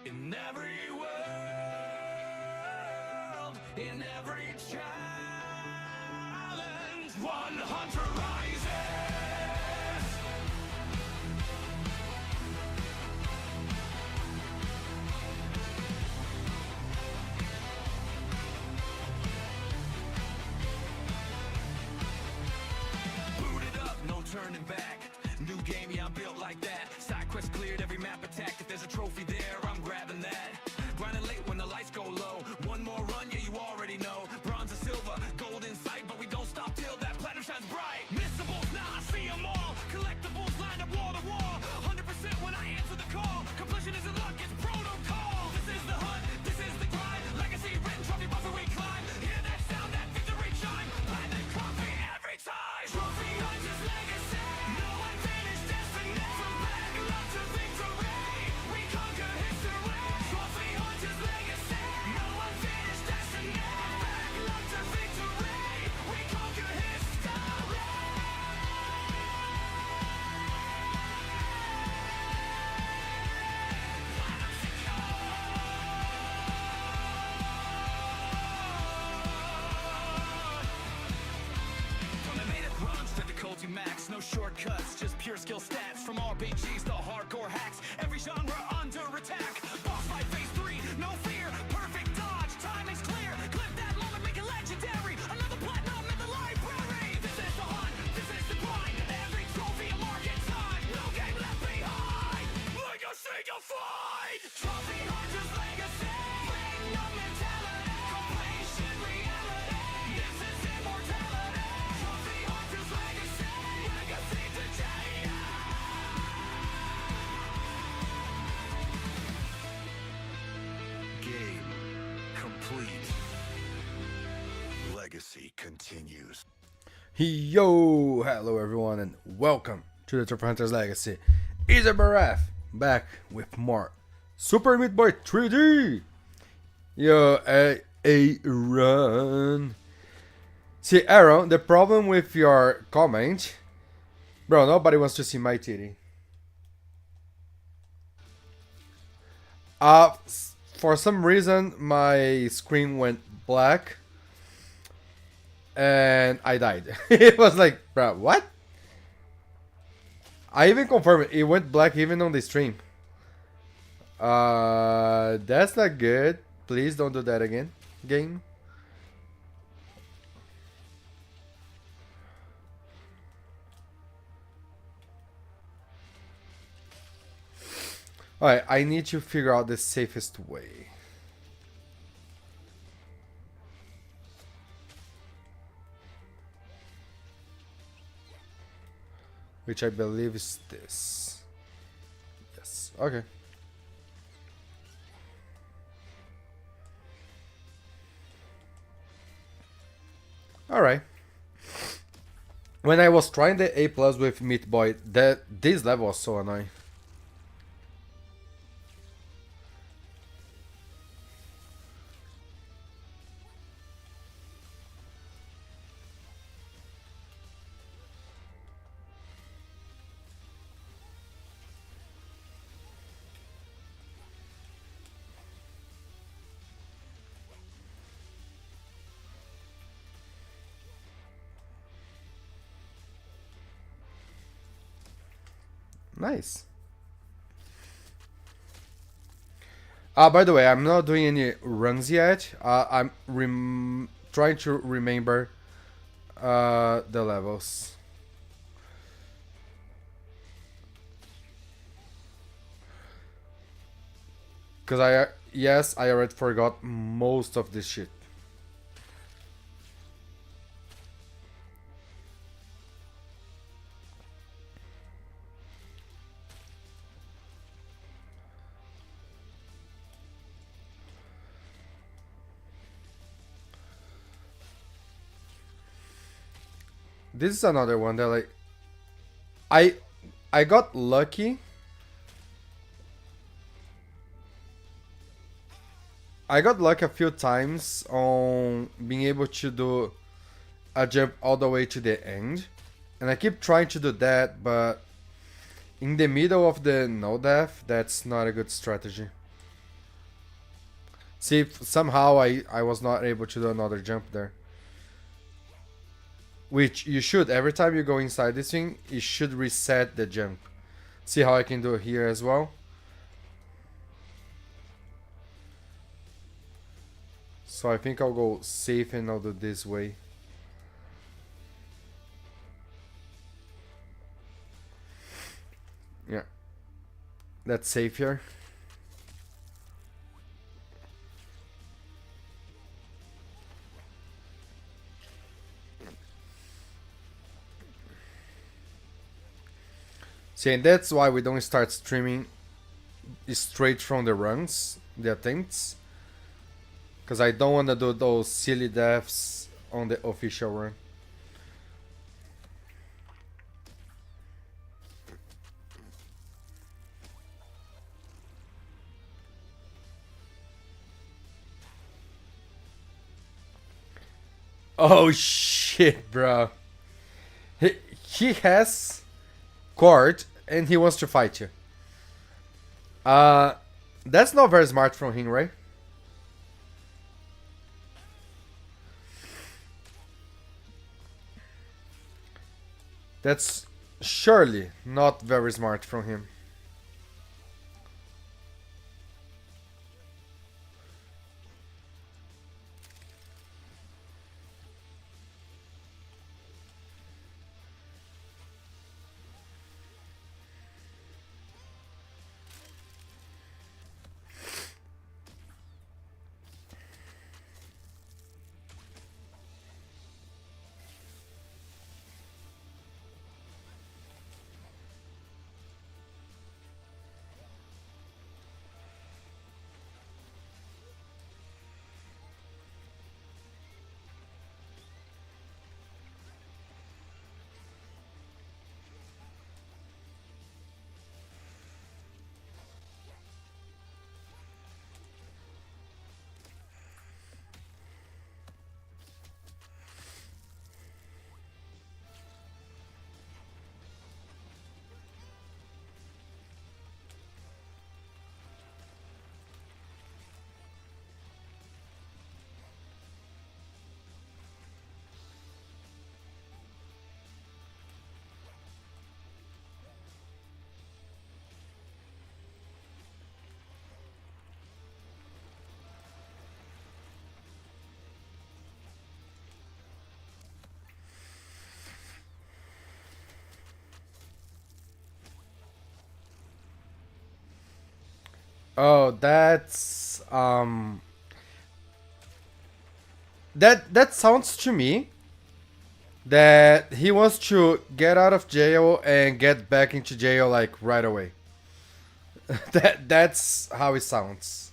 In every world, in every challenge, one hunter rises. Booted up, no turning back. New game, yeah, I'm built like that. Side quest cleared, every map attacked. If there's a trophy there, I'm grabbing that. Grinding late when the lights go low. One more run, yeah, you already know. Bronze or silver, gold in sight, but we don't stop till that platinum shines bright. Missables, now I see them all. Collectibles lined up wall to wall. 100% when I answer the call. Completion isn't luck, it's protocol. This is the hunt, this is the grind. Legacy written, trophy buffer we climb. Hear that sound, that victory chime. Platinum trophy every time. Trophy hunter's legacy. No unfinished destiny. From bad luck to victory, we conquer history. Trophy hunter's legacy. No unfinished destiny. From bad luck to victory, we conquer history. From the made runs to difficulty max, no shortcuts, just pure skill stats. From RPGs to hardcore hacks, every genre under attack. Boss fight phase 3, no fear, perfect dodge, timing's clear. Clip that moment, make it legendary. Another platinum in the library. This is the hunt, this is the grind. Every trophy a market time, no game left behind. Legacy defined. Trophy hunter's legacy. Bring no mentality, completion reality. This is immortality. Trophy hunter's legacy. Legacy to Game complete. Legacy continues. Yo, hello everyone, and welcome to the Trophy Hunters Legacy. It's Baraf back with more Super Meat Boy 3D. Yo, Aaron. See, Aaron, the problem with your comment, bro, nobody wants to see my titty. For some reason, my screen went black. And I died. It was like, bro, what? I even confirmed it went black even on the stream. That's not good. Please don't do that again, game. Alright, I need to figure out the safest way. Which I believe is this. Yes, okay. Alright. When I was trying the A plus with Meat Boy, this level was so annoying. Nice. By the way, I'm not doing any runs yet. I'm trying to remember the levels. Because I already forgot most of this shit. This is another one that like I got lucky. I got lucky a few times on being able to do a jump all the way to the end. And I keep trying to do that, but in the middle of the no death, that's not a good strategy. See if somehow I was not able to do another jump there. Which you should, every time you go inside this thing, it should reset the jump. See how I can do it here as well? So I think I'll go safe and I'll do this way. Yeah. That's safe here. See, and that's why we don't start streaming straight from the runs, the attempts. Because I don't want to do those silly deaths on the official run. Oh shit, bro. He has court and he wants to fight you. That's not very smart from him, right? That's surely not very smart from him. Oh, that's that sounds to me that he wants to get out of jail and get back into jail like right away. That's how it sounds.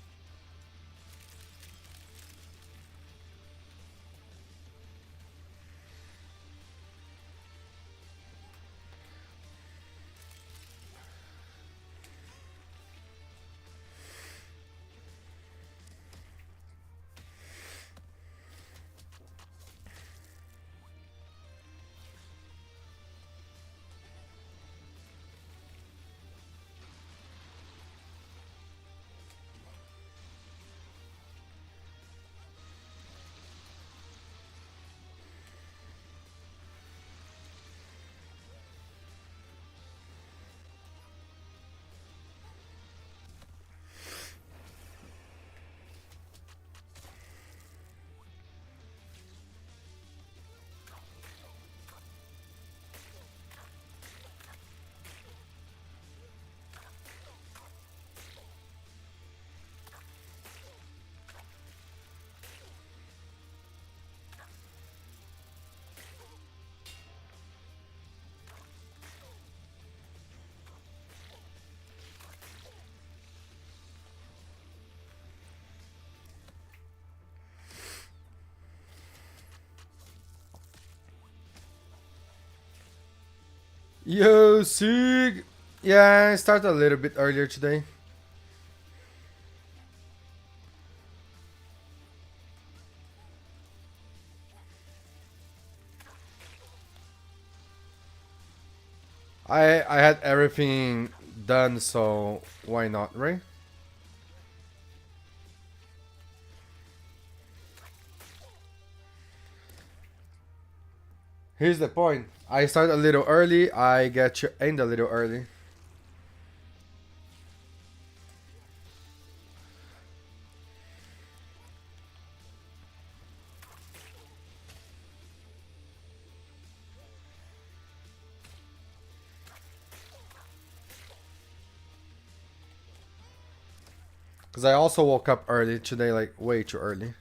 Yo, Sig! Yeah, I started a little bit earlier today. I had everything done, so why not, right? Here's the point. I start a little early, I get to end a little early. Because I also woke up early today, like way too early.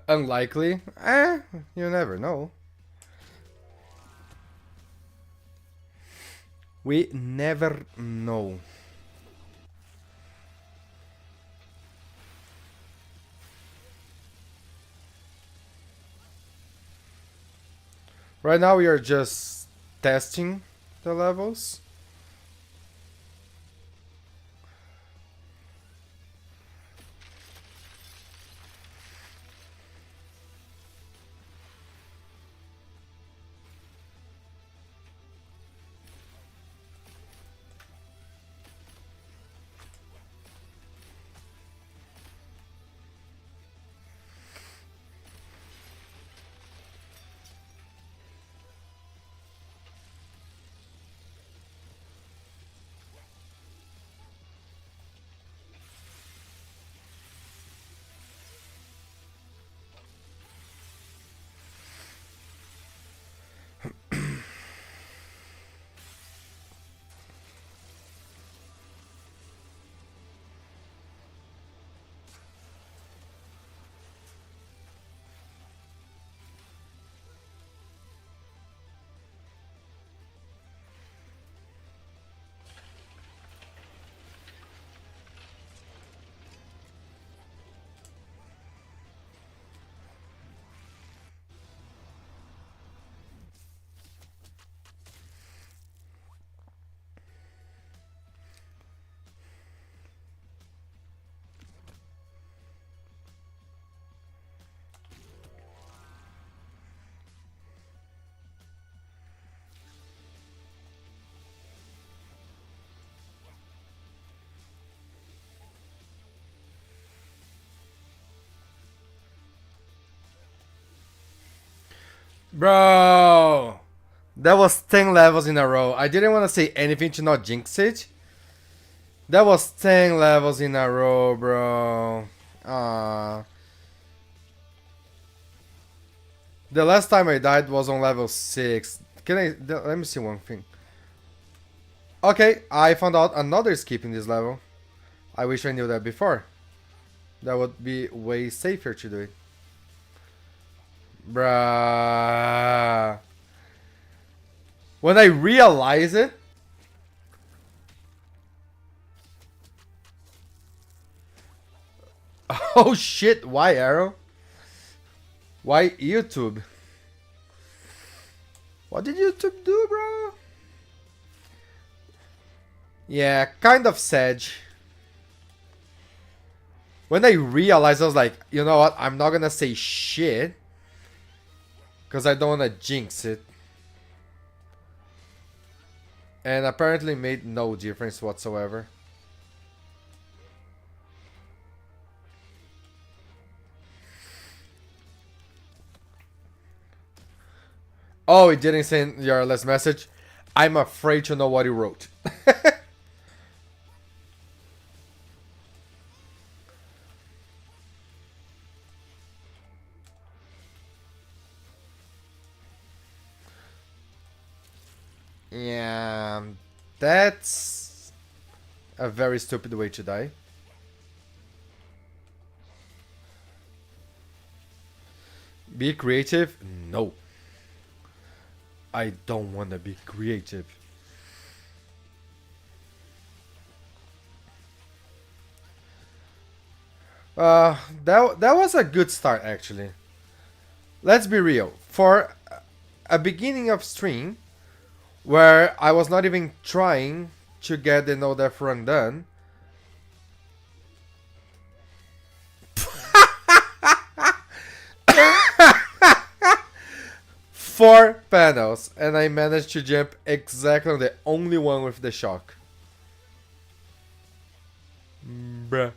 Unlikely? You never know. We never know. Right now we are just testing the levels. Bro, that was 10 levels in a row. I didn't want to say anything to not jinx it. That was 10 levels in a row, bro. The last time I died was on level 6. Let me see one thing. Okay, I found out another skip in this level. I wish I knew that before. That would be way safer to do it. Bruh. When I realize it. Oh shit, why Arrow? Why YouTube? What did YouTube do, bro? Yeah, kind of sad. When I realized, I was like, you know what? I'm not gonna say shit. Because I don't want to jinx it. And apparently made no difference whatsoever. Oh, it didn't send your last message. I'm afraid to know what he wrote. That's a very stupid way to die. Be creative? No. I don't want to be creative. That was a good start actually. Let's be real. For a beginning of stream where I was not even trying to get the no death run done. Four panels, and I managed to jump exactly on the only one with the shock. Bruh.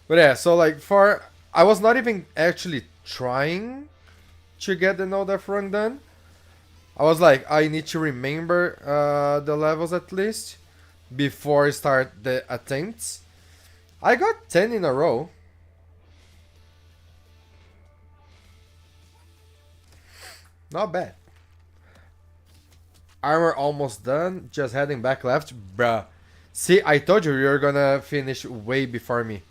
But yeah, so like I was not even actually trying to get the no death run done. I was like, I need to remember the levels at least before I start the attempts. I got 10 in a row. Not bad. Armor almost done. Just heading back left. Bruh. See, I told you you're gonna finish way before me.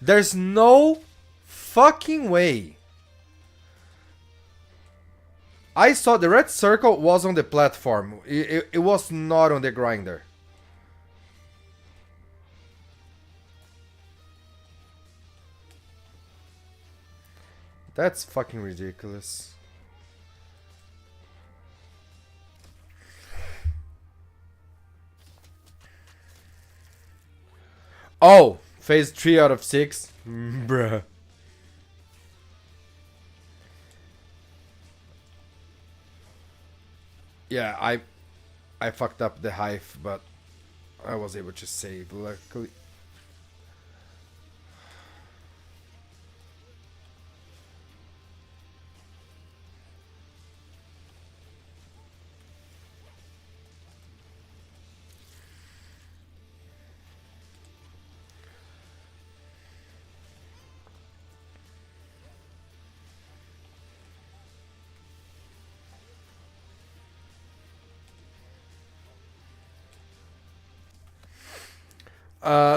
There's no fucking way. I saw the red circle was on the platform. It was not on the grinder. That's fucking ridiculous. Oh, phase 3 out of 6. Bruh. Yeah, I fucked up the hive, but I was able to save, luckily.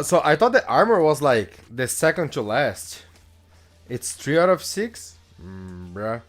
So I thought the armor was like the second to last. It's 3 out of 6? Bruh.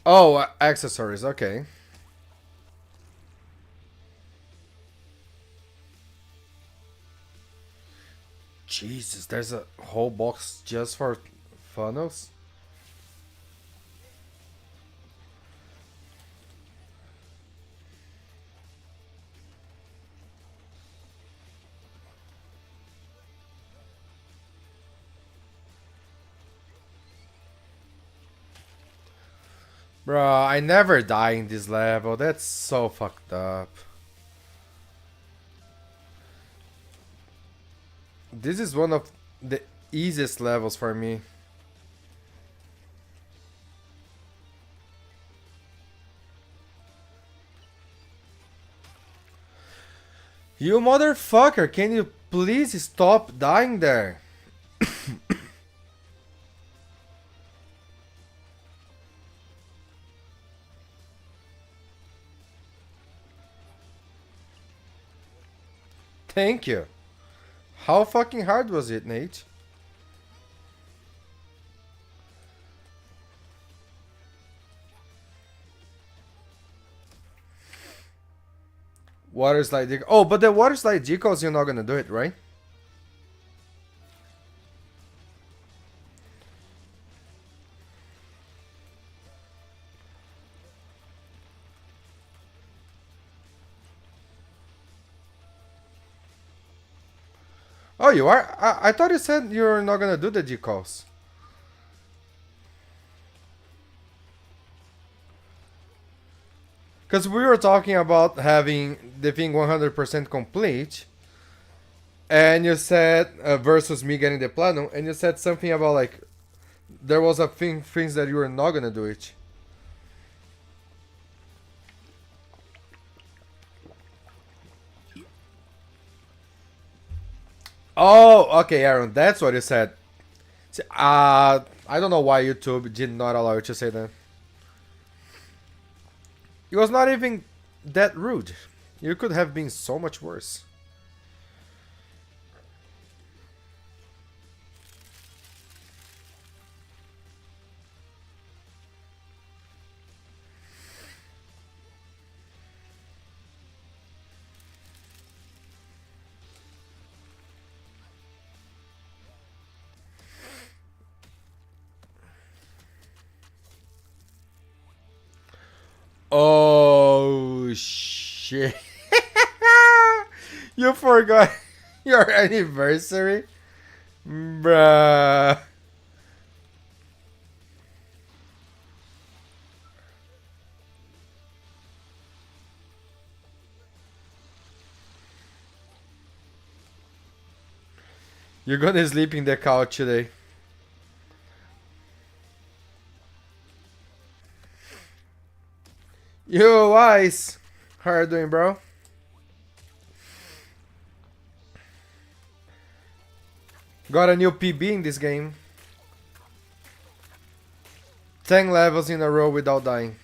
Oh, accessories, okay. Jesus, there's a whole box just for funnels? Bro, I never die in this level. That's so fucked up. This is one of the easiest levels for me. You motherfucker, can you please stop dying there? Thank you. How fucking hard was it, Nate? Water slide decal. Oh, but the water slide decals, you're not gonna do it, right? Oh, you are? I thought you said you're not gonna do the decals. Because we were talking about having the thing 100% complete, and you said versus me getting the platinum, and you said something about like there was a things that you were not gonna do it. Oh, okay, Aaron, that's what you said. See, I don't know why YouTube did not allow you to say that. It was not even that rude. You could have been so much worse. Oh shit. You forgot your anniversary? Bruh. You're gonna sleep in the couch today. Yo, Ice. How are you doing, bro? Got a new PB in this game. 10 levels in a row without dying.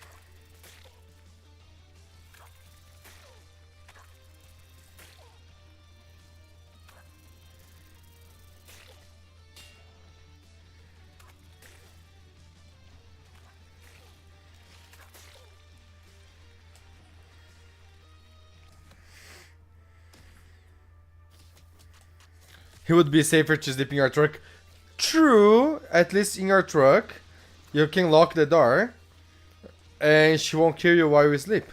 He would be safer to sleep in your truck. True, at least in your truck, you can lock the door, and she won't kill you while you sleep.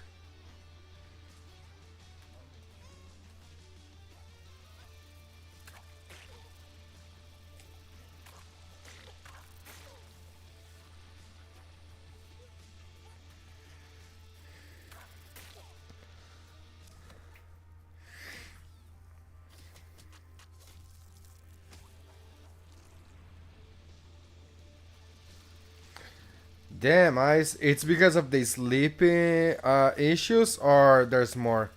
Damn, Ice. It's because of the sleeping issues, or there's more?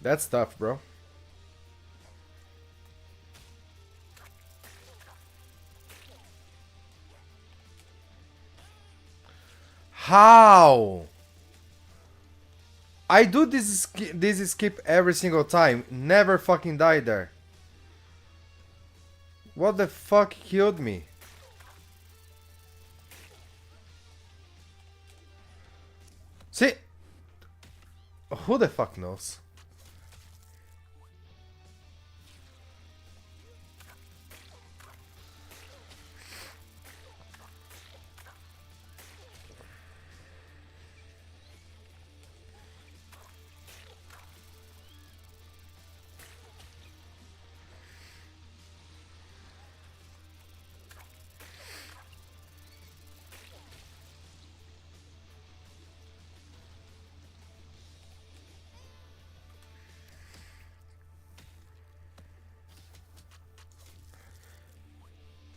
That's tough, bro. How? I do this skip every single time. Never fucking die there. What the fuck killed me? See? Who the fuck knows?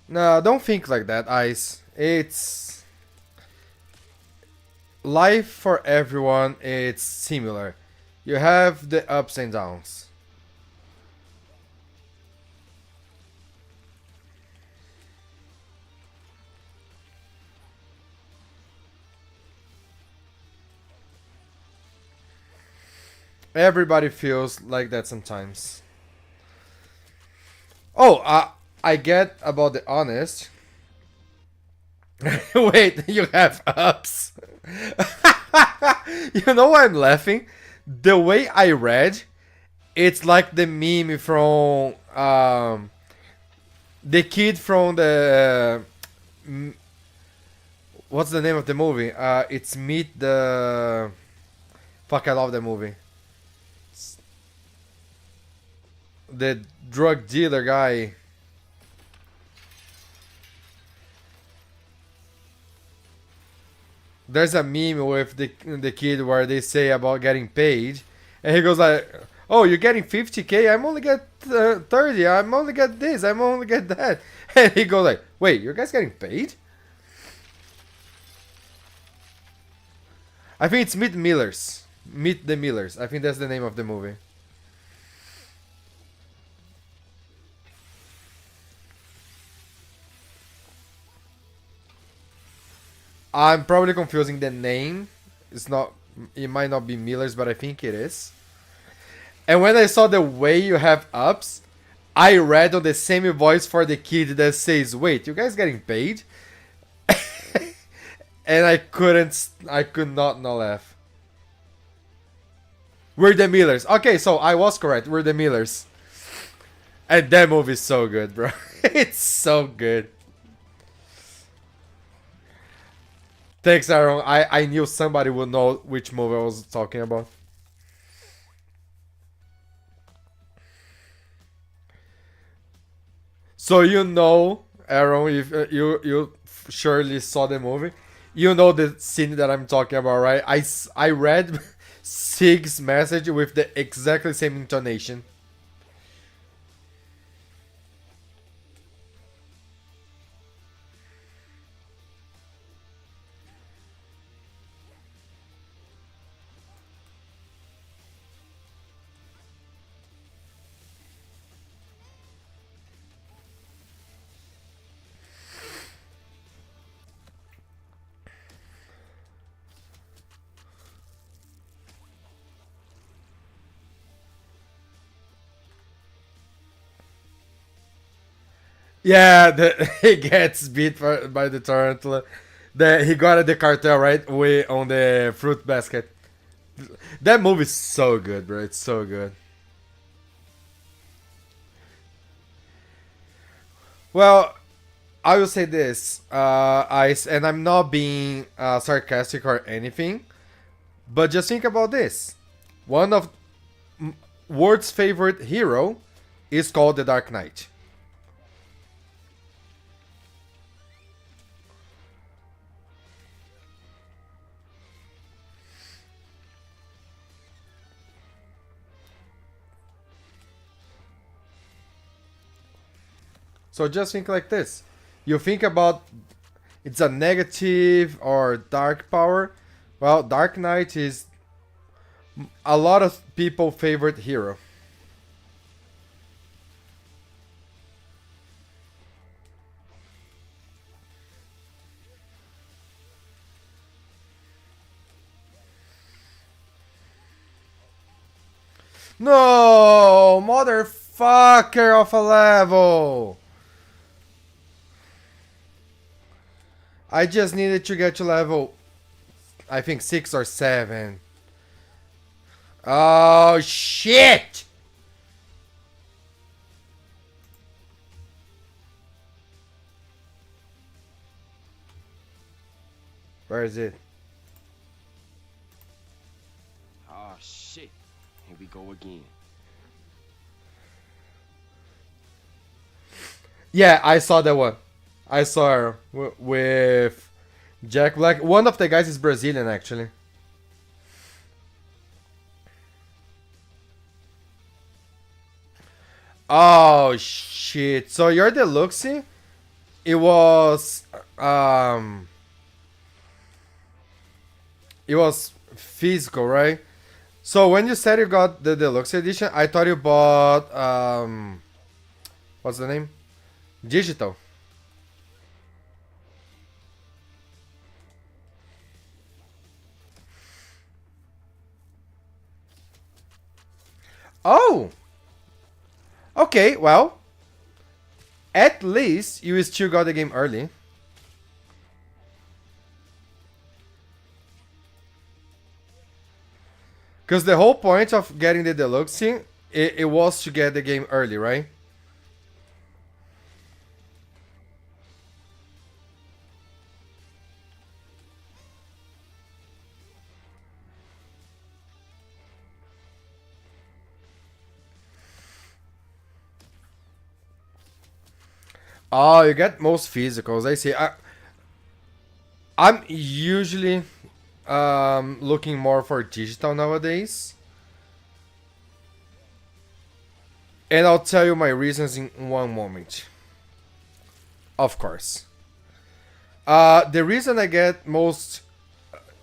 No, don't think like that, Ice. It's life for everyone. It's similar. You have the ups and downs. Everybody feels like that sometimes. Oh, I get about the honest. Wait, you have ups. You know why I'm laughing? The way I read, it's like the meme from the kid from the what's the name of the movie? It's Meet the Fuck, I love the movie. The drug dealer guy. There's a meme with the kid where they say about getting paid, and he goes like, "Oh, you're getting 50K? I'm only get 30. I'm only get this. I'm only get that." And he goes like, "Wait, you guys getting paid?" I think it's Meet Millers. Meet the Millers. I think that's the name of the movie. I'm probably confusing the name. It's not. It might not be Millers, but I think it is. And when I saw the way you have ups, I read on the same voice for the kid that says, "Wait, you guys getting paid?" And I could not laugh. We're the Millers. Okay, so I was correct. We're the Millers. And that movie is so good, bro. It's so good. Thanks, Aaron. I knew somebody would know which movie I was talking about. So you know, Aaron, if you surely saw the movie, you know the scene that I'm talking about, right? I read Sig's message with the exactly same intonation. Yeah, he gets beat by the tarantula. He got at the cartel right way on the fruit basket. That movie's so good, bro. It's so good. Well, I will say this, Ice, and I'm not being sarcastic or anything, but just think about this. One of Ward's favorite hero is called the Dark Knight. So just think like this. You think about it's a negative or dark power. Well, Dark Knight is a lot of people favorite hero. No, motherfucker of a level. I just needed to get to level, I think 6 or 7. Oh shit! Where is it? Oh shit. Here we go again. Yeah, I saw that one. I saw her with Jack Black. One of the guys is Brazilian, actually. Oh shit! So your Deluxe, it was um, it was physical, right? So when you said you got the Deluxe edition, I thought you bought what's the name? Digital. Oh, okay. Well, at least you still got the game early. Because the whole point of getting the deluxe, it was to get the game early, right? Oh, you get most physicals. I see. I'm usually looking more for digital nowadays. And I'll tell you my reasons in one moment. Of course. The reason I get most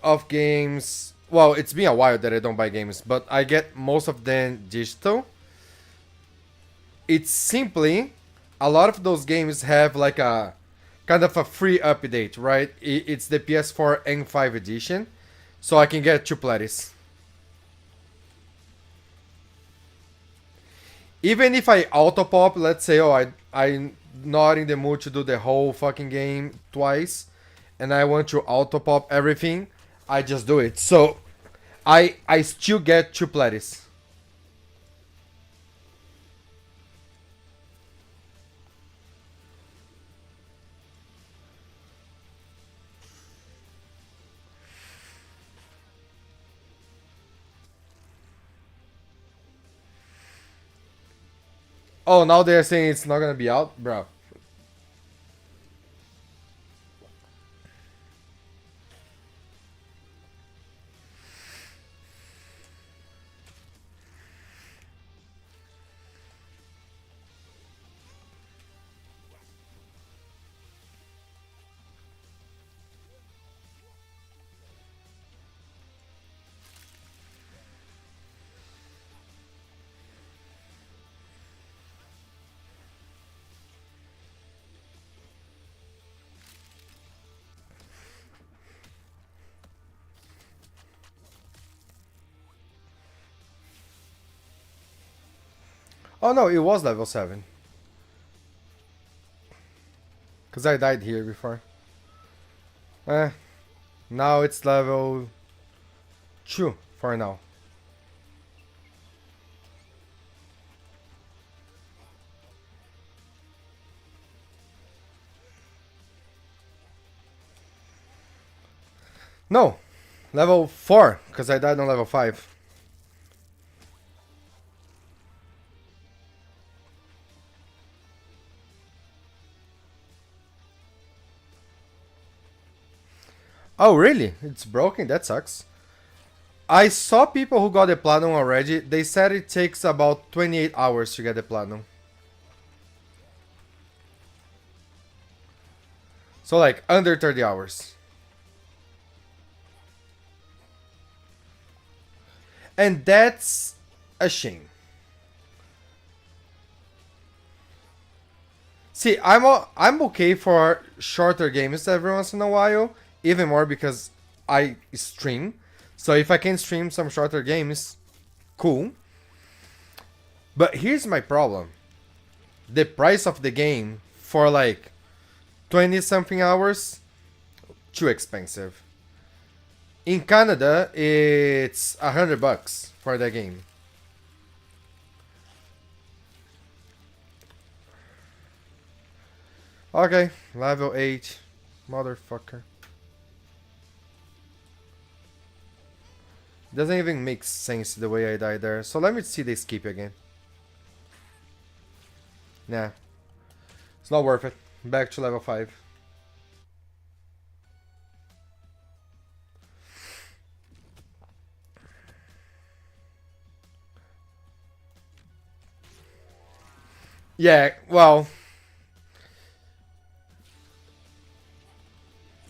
of games... Well, it's been a while that I don't buy games, but I get most of them digital. It's simply... A lot of those games have like a... kind of a free update, right? It's the PS4 N5 edition. So I can get 2 platies. Even if I auto-pop, let's say, oh, I'm not in the mood to do the whole fucking game twice, and I want to auto-pop everything, I just do it. So, I still get 2 platies. Oh, now they're saying it's not gonna be out? Bro. Oh no, it was level 7. Because I died here before. Now it's level 2 for now. No, level 4, because I died on level 5. Oh, really? It's broken? That sucks. I saw people who got the platinum already. They said it takes about 28 hours to get the platinum. So like under 30 hours. And that's a shame. See, I'm okay for shorter games every once in a while, even more because I stream. So if I can stream some shorter games, cool. But here's my problem. The price of the game for like 20 something hours, too expensive. In Canada, it's $100 for the game. Okay, level 8. Motherfucker. Doesn't even make sense the way I died there. So let me see the skip again. Nah. It's not worth it. Back to level 5. Yeah, well...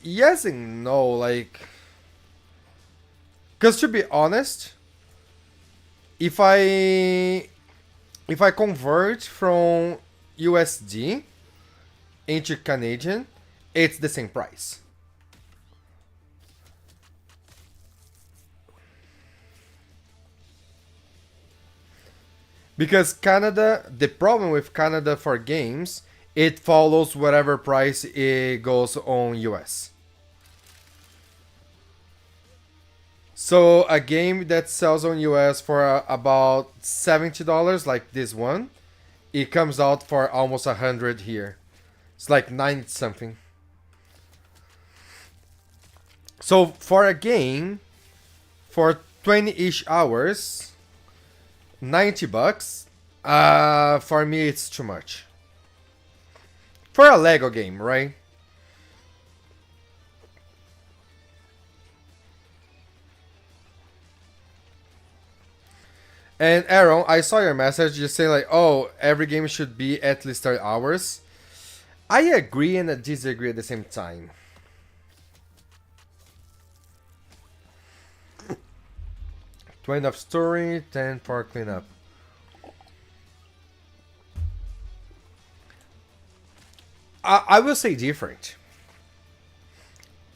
Yes and no, like... Because to be honest, if I convert from USD into Canadian, it's the same price. Because Canada, the problem with Canada for games, it follows whatever price it goes on US. So a game that sells on US for about $70, like this one, it comes out for almost 100 here. It's like 90 something. So for a game, for 20-ish hours, $90, for me it's too much. For a Lego game, right? And Aaron, I saw your message. You say like, "Oh, every game should be at least 30 hours." I agree and I disagree at the same time. 20 of story, 10 for cleanup. I will say different.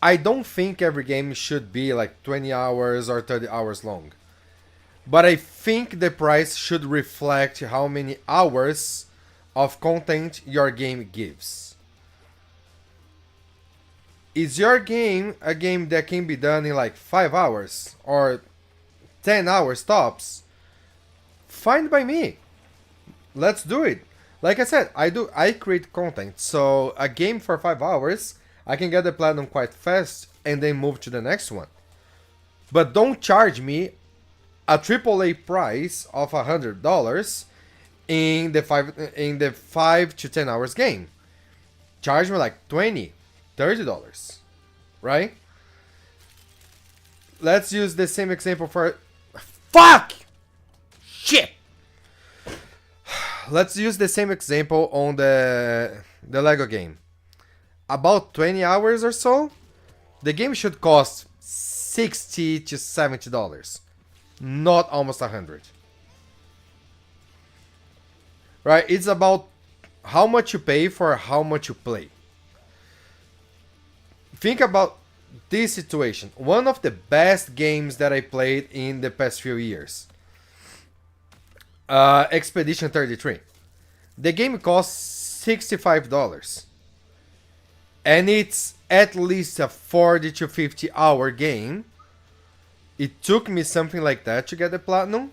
I don't think every game should be like 20 hours or 30 hours long. But I think the price should reflect how many hours of content your game gives. Is your game a game that can be done in like 5 hours or 10 hours tops? Fine by me. Let's do it. Like I said, I create content, so a game for 5 hours, I can get the platinum quite fast and then move to the next one. But don't charge me a AAA price of $100 in the 5 to 10 hours game. Charge me like $20, $30, right? Let's use the same example for fuck shit. Let's use the same example on the Lego game. About 20 hours or so, the game should cost $60 to $70. Not almost 100. Right? It's about how much you pay for how much you play. Think about this situation. One of the best games that I played in the past few years. Expedition 33. The game costs $65. And it's at least a 40 to 50 hour game. It took me something like that to get the platinum.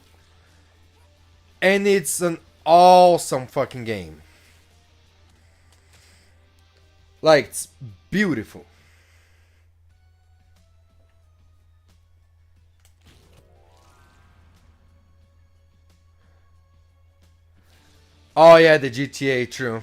And it's an awesome fucking game. Like, it's beautiful. Oh yeah, the GTA, true.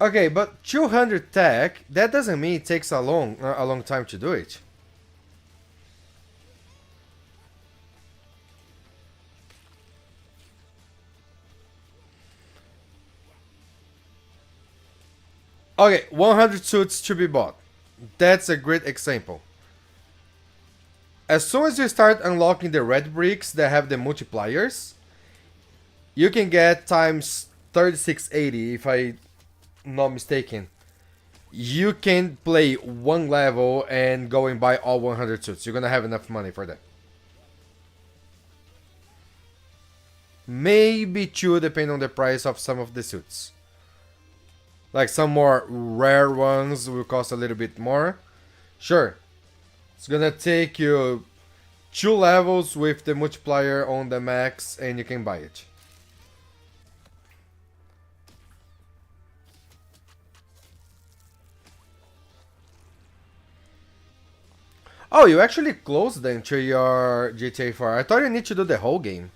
Okay, but 200 tech, that doesn't mean it takes a long time to do it. Okay, 100 suits to be bought. That's a great example. As soon as you start unlocking the red bricks that have the multipliers, you can get times 3680 if I'm not mistaken. You can play one level and go and buy all 100 suits. You're gonna have enough money for that. Maybe two depending on the price of some of the suits. Like some more rare ones will cost a little bit more. Sure. It's gonna take you 2 levels with the multiplier on the max and you can buy it. Oh, you actually closed then to your GTA 4. I thought you need to do the whole game.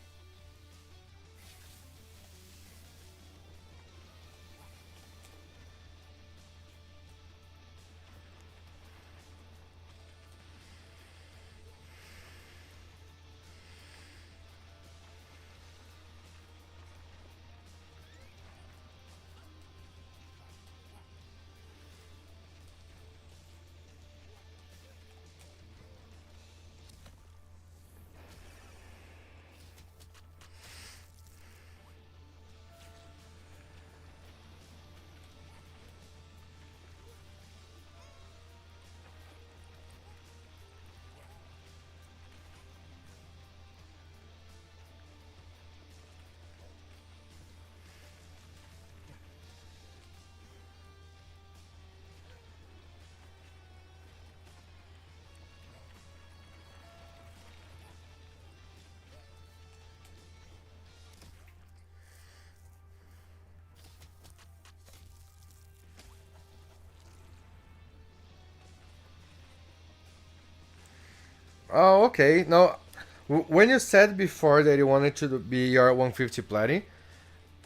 Oh, okay. No, when you said before that you wanted to be your 150 platy,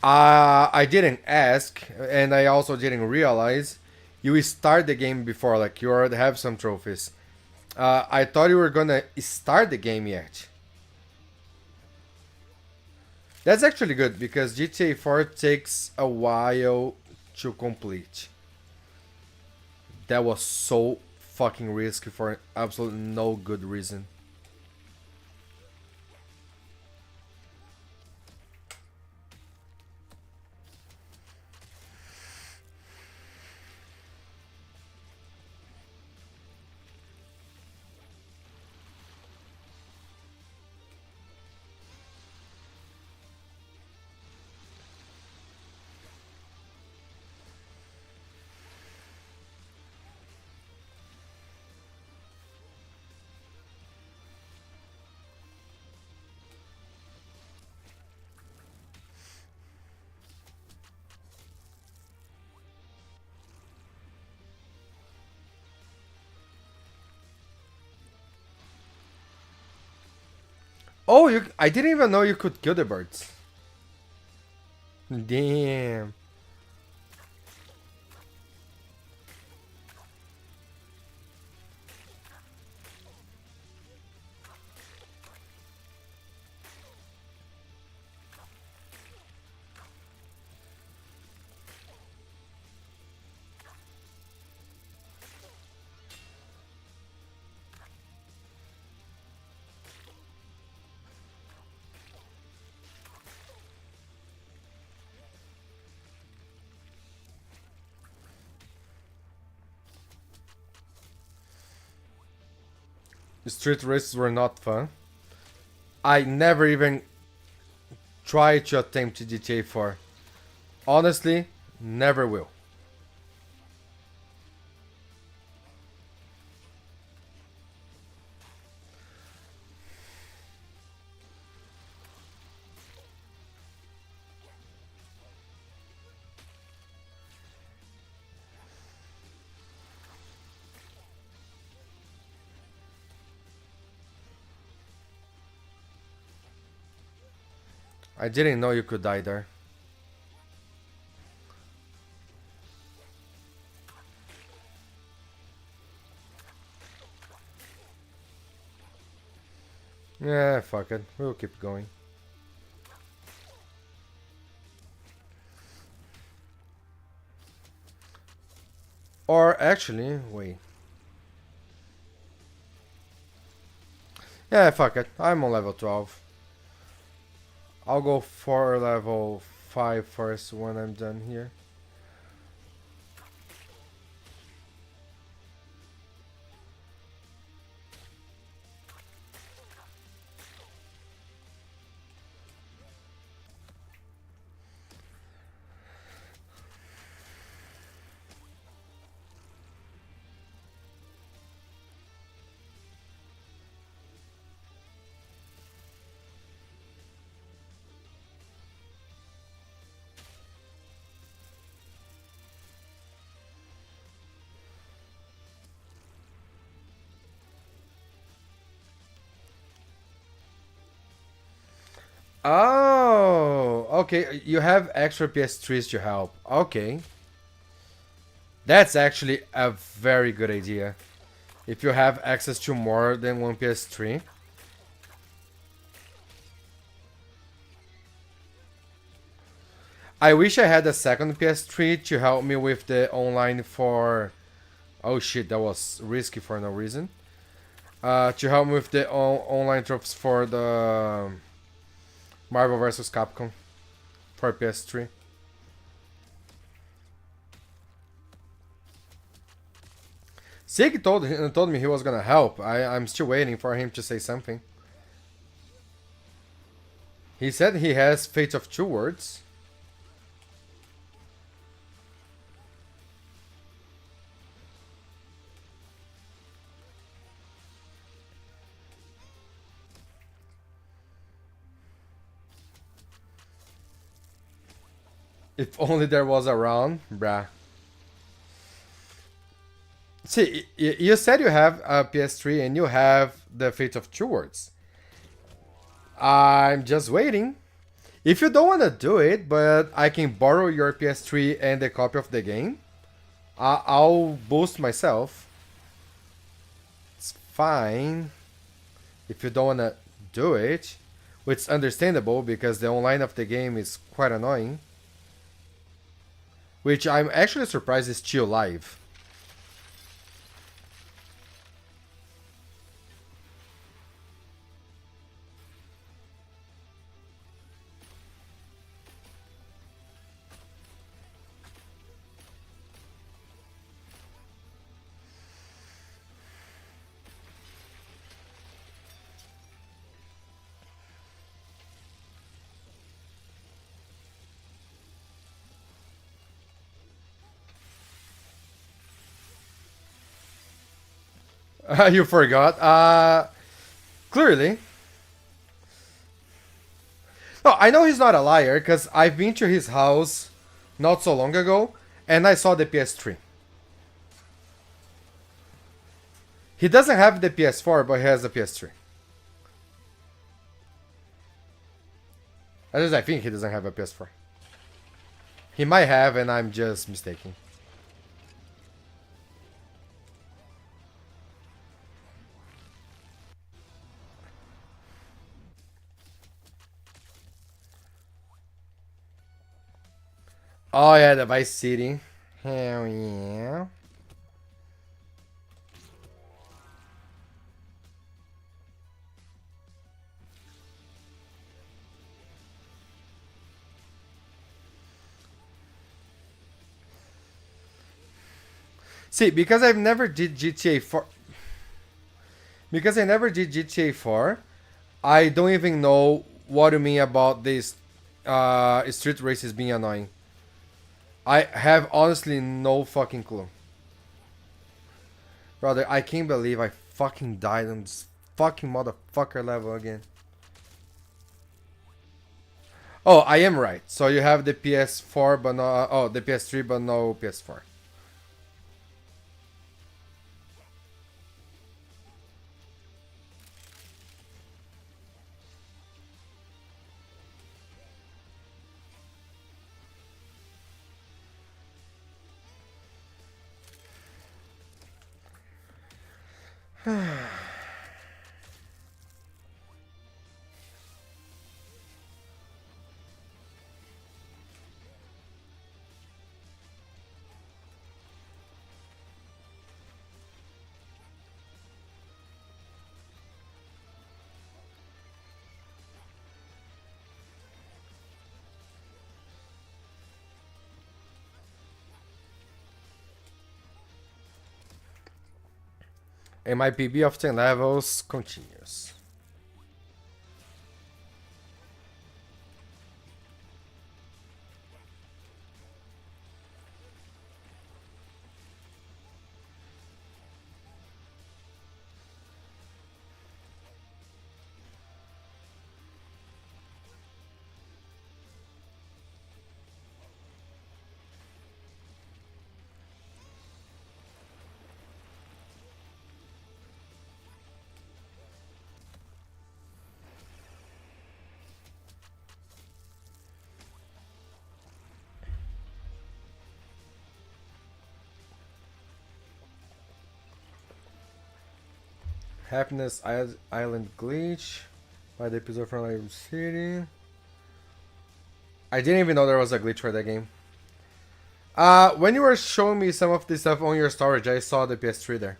I didn't ask, and I also didn't realize you start the game before, like you already have some trophies. I thought you were gonna start the game yet. That's actually good because GTA 4 takes a while to complete. That was so fucking risky for absolutely no good reason. Oh, I didn't even know you could kill the birds. Damn. Street races were not fun. I never even tried to attempt GTA 4. Honestly, never will. I didn't know you could die there. Yeah, fuck it. We'll keep going. Or actually, wait. Yeah, fuck it. I'm on level 12. I'll go for level 5 first when I'm done here. Oh, okay. You have extra PS3s to help. Okay. That's actually a very good idea. If you have access to more than one PS3. I wish I had a second PS3 to help me with the online for... Oh shit, that was risky for no reason. To help me with the online tropes for the Marvel vs. Capcom for PS3. Sig told me he was gonna help. I'm still waiting for him to say something. He said he has Fate of Two Words. If only there was a round, bruh. See, you said you have a PS3 and you have the Fate of Two Worlds. I'm just waiting. If you don't want to do it, but I can borrow your PS3 and a copy of the game, I'll boost myself. It's fine. If you don't want to do it, which is understandable because the online of the game is quite annoying. Which I'm actually surprised is still live. You forgot. Clearly. No, I know he's not a liar because I've been to his house not so long ago and I saw the PS3. He doesn't have the PS4, but he has the PS3. At least I think he doesn't have a PS4. He might have, and I'm just mistaken. Oh yeah, the Vice City. Hell yeah. See, because I've never did GTA 4. Because I never did GTA 4, I don't even know what you mean about this street races being annoying. I have honestly no fucking clue. Brother, I can't believe I fucking died on this fucking motherfucker level again. Oh, I am right. So you have the PS4 but no, oh, the PS3 but no PS4. And my PB of 10 levels continues. Happiness Island glitch by the episode from Live City. I didn't even know there was a glitch for that game. When you were showing me some of this stuff on your storage, I saw the PS3 there.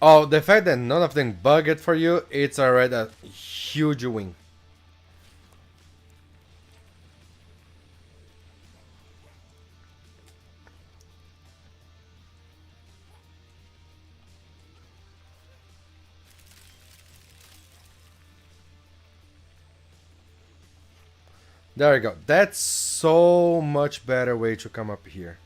Oh, the fact that none of them bugged for you, it's already a huge win. There we go. That's so much better way to come up here.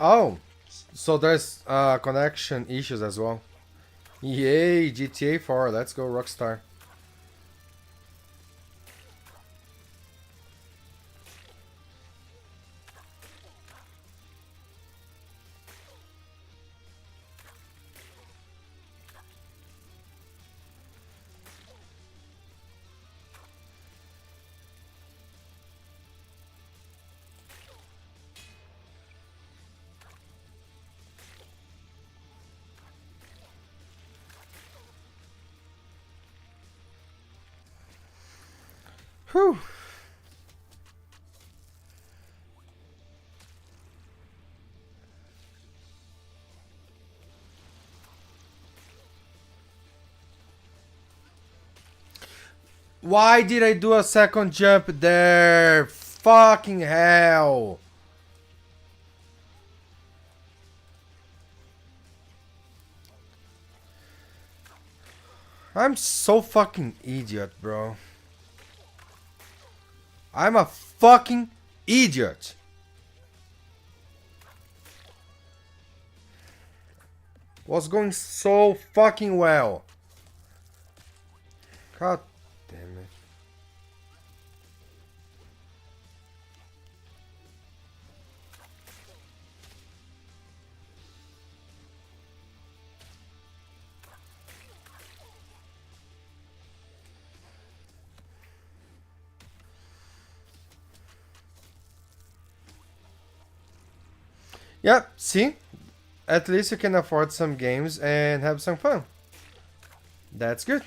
Oh, so there's connection issues as well. Yay, GTA 4, let's go Rockstar. Whew. Why did I do a second jump there? Fucking hell. I'm so fucking idiot, bro. I'm a fucking idiot. Was going so fucking well. God damn it. Yep, see? At least you can afford some games and have some fun. That's good.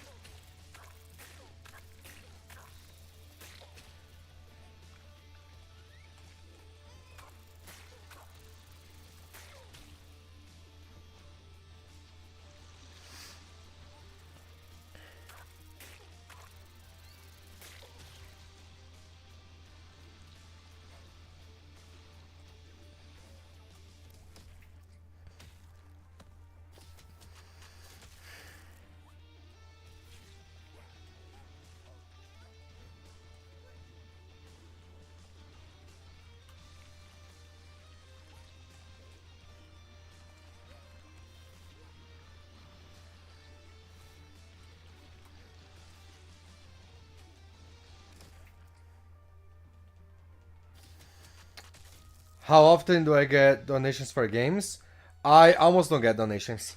How often do I get donations for games? I almost don't get donations.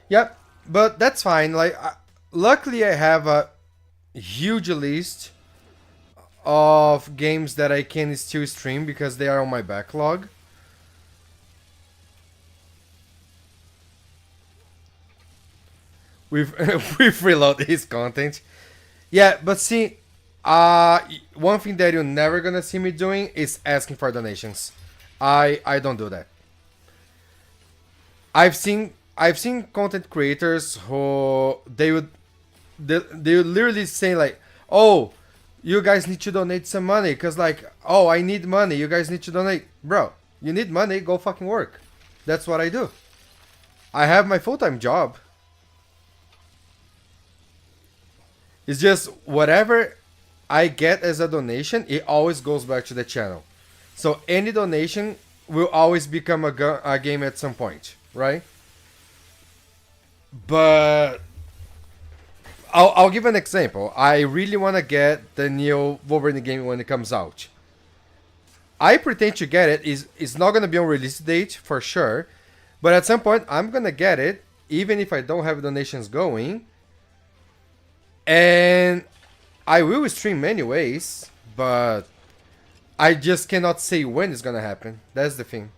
Yep, but that's fine. Like, luckily, I have a huge list of games that I can still stream because they are on my backlog. We've we've reloaded his content. Yeah, but see, one thing that you're never gonna see me doing is asking for donations. I don't do that. I've seen content creators who they would literally say like, oh, you guys need to donate some money because like, oh, I need money, you guys need to donate. Bro, you need money, go fucking work. That's what I do. I have my full-time job. It's just whatever I get as a donation, it always goes back to the channel. So any donation will always become a game at some point, right? But I'll give an example. I really want to get the new Wolverine game when it comes out. I pretend to get it. It's not going to be on release date for sure. But at some point, I'm going to get it, even if I don't have donations going. And I will stream anyways, but I just cannot say when it's gonna happen. That's the thing.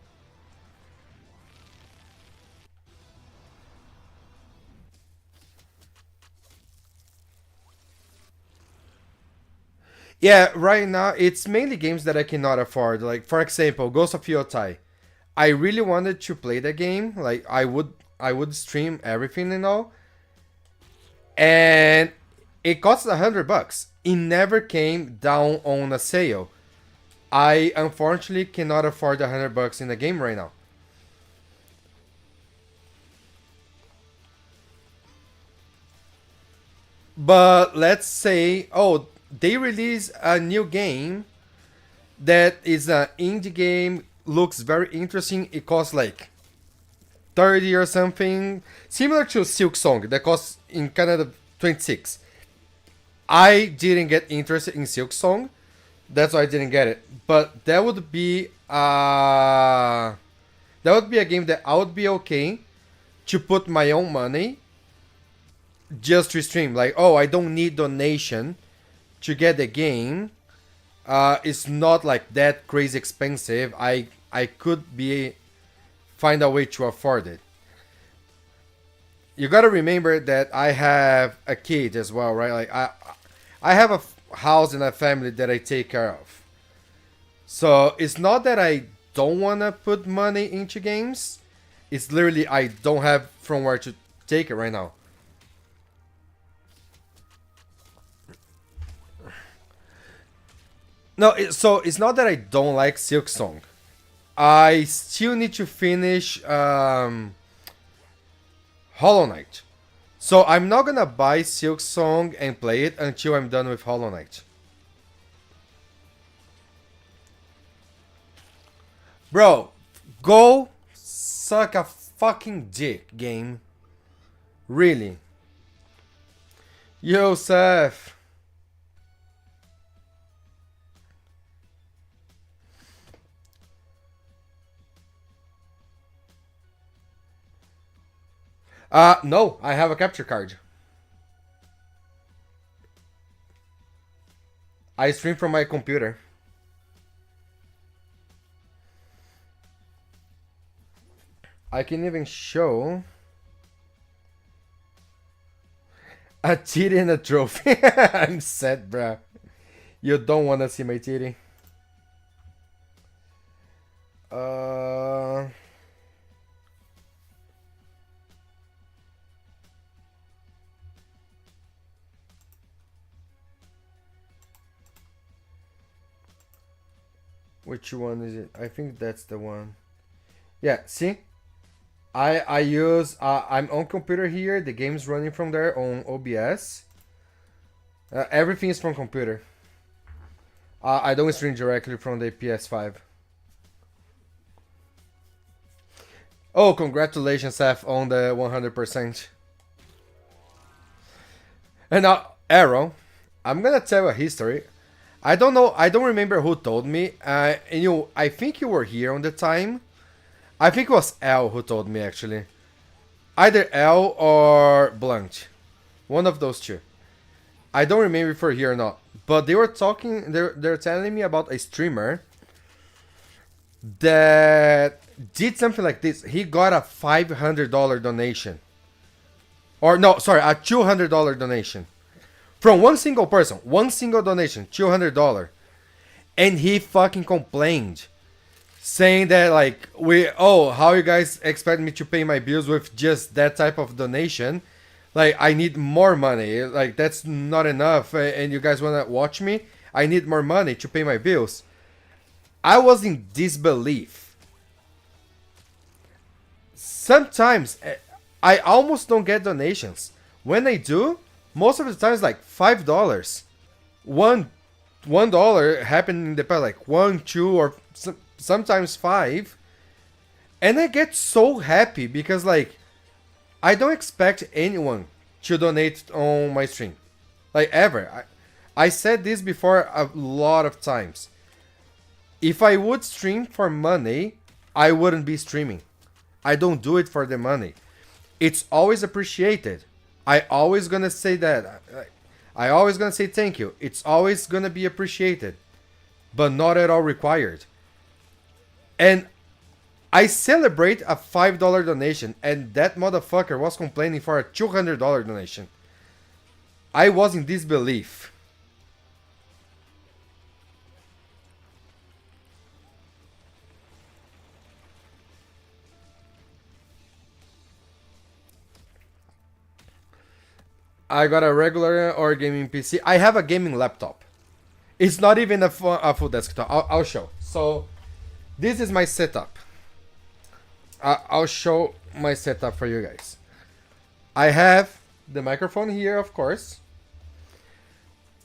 Yeah, right now it's mainly games that I cannot afford. Like for example, Ghost of Yotei. I really wanted to play the game. Like I would stream everything and all. And it costs $100. It never came down on a sale. I unfortunately cannot afford $100 in the game right now. But let's say, oh, they release a new game that is an indie game, looks very interesting. It costs like 30 or something, similar to Silk Song that costs in Canada 26. I didn't get interested in Silk Song, that's why I didn't get it. But that would be a game that I would be okay to put my own money just to stream. Like, oh, I don't need donation to get the game. It's not like that crazy expensive. I could be find a way to afford it. You gotta remember that I have a kid as well, right? Like I have a house and a family that I take care of. So it's not that I don't wanna put money into games. It's literally I don't have from where to take it right now. No, so it's not that I don't like Silk Song. I still need to finish Hollow Knight. So I'm not gonna buy Silk Song and play it until I'm done with Hollow Knight. Bro, go suck a fucking dick, game. Really. Yo, Seth. No, I have a capture card. I stream from my computer. I can even show a titty and a trophy. I'm sad, bruh. You don't want to see my titty. Which one is it? I think that's the one. Yeah, see? I use I'm on computer here. The game's running from there on OBS. Everything is from computer. I don't stream directly from the PS5. Oh, congratulations, Seth, on the 100%. And now, Arrow, I'm gonna tell a history. I don't know. I don't remember who told me. And I think you were here on the time. I think it was L who told me actually. Either L or Blunt. One of those two. I don't remember if you're here or not. But they were talking. They're telling me about a streamer that did something like this. He got a $500 donation. Or no, sorry, a $200 donation. From one single person, one single donation, $200, and he fucking complained, saying that like how you guys expect me to pay my bills with just that type of donation? Like I need more money. Like that's not enough, and you guys wanna watch me? I need more money to pay my bills. I was in disbelief. Sometimes I almost don't get donations. When I do, most of the time it's like $5. $1 happened in the past, like 1, 2, or sometimes 5. And I get so happy because like I don't expect anyone to donate on my stream. Like ever. I said this before a lot of times. If I would stream for money, I wouldn't be streaming. I don't do it for the money. It's always appreciated. I always gonna say that. I always gonna say thank you. It's always gonna be appreciated, but not at all required. And I celebrate a $5 donation, and that motherfucker was complaining for a $200 donation. I was in disbelief. I got a regular or gaming PC. I have a gaming laptop. It's not even a full desktop. I'll show. So, this is my setup. I'll show my setup for you guys. I have the microphone here, of course.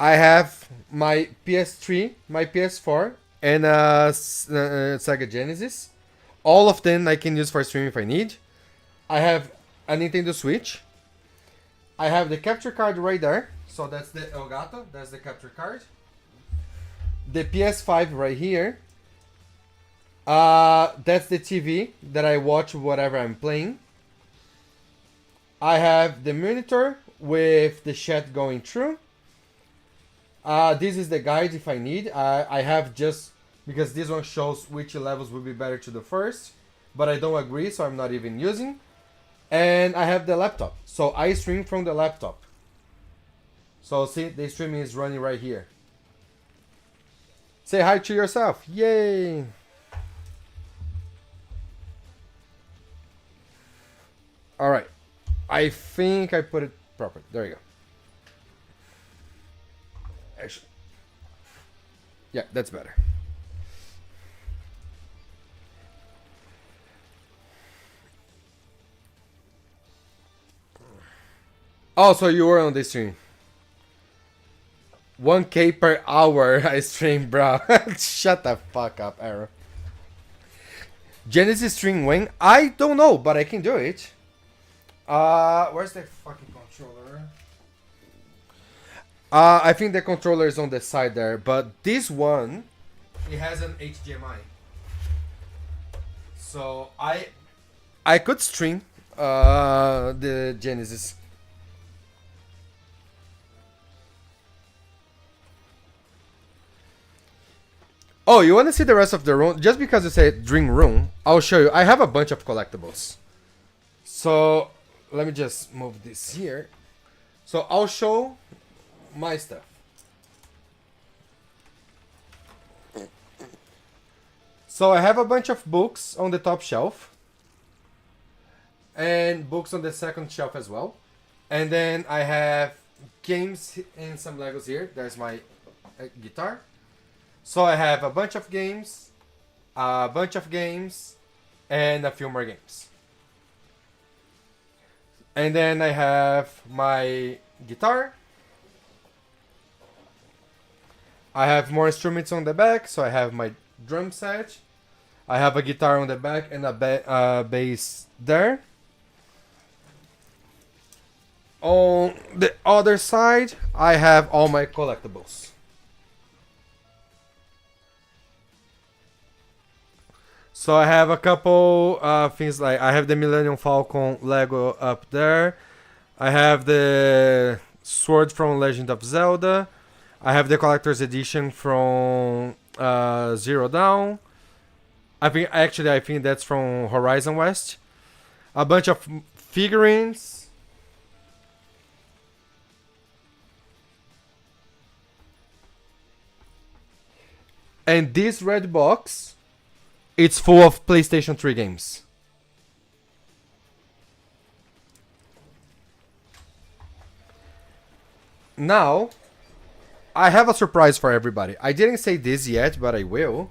I have my PS3, my PS4, and Sega Genesis. All of them I can use for streaming if I need. I have a Nintendo Switch. I have the capture card right there. So that's the Elgato. That's the capture card. The PS5 right here. That's the TV that I watch whatever I'm playing. I have the monitor with the chat going through. This is the guide if I need. I have just because this one shows which levels will be better to the first, but I don't agree, so I'm not even using. And I have the laptop, so I stream from the laptop. So see, the streaming is running right here. Say hi to yourself. Yay! Alright. I think I put it properly. There you go. Actually. Yeah, that's better. Oh, so you were on this stream. 1K per hour I stream, bro. Shut the fuck up, Arrow. Genesis stream when? I don't know, but I can do it. Where's the fucking controller? I think the controller is on the side there, but this one, it has an HDMI. So I could stream the Genesis. Oh, you want to see the rest of the room? Just because you say Dream Room, I'll show you. I have a bunch of collectibles. So let me just move this here. So I'll show my stuff. So I have a bunch of books on the top shelf. And books on the second shelf as well. And then I have games and some Legos here. There's my guitar. So I have a bunch of games, and a few more games. And then I have my guitar. I have more instruments on the back, so I have my drum set. I have a guitar on the back and a bass there. On the other side, I have all my collectibles. So I have a couple things like I have the Millennium Falcon Lego up there. I have the sword from Legend of Zelda. I have the collector's edition from Zero Dawn. I think that's from Horizon West. A bunch of figurines. And this red box, it's full of PlayStation 3 games. Now, I have a surprise for everybody. I didn't say this yet, but I will.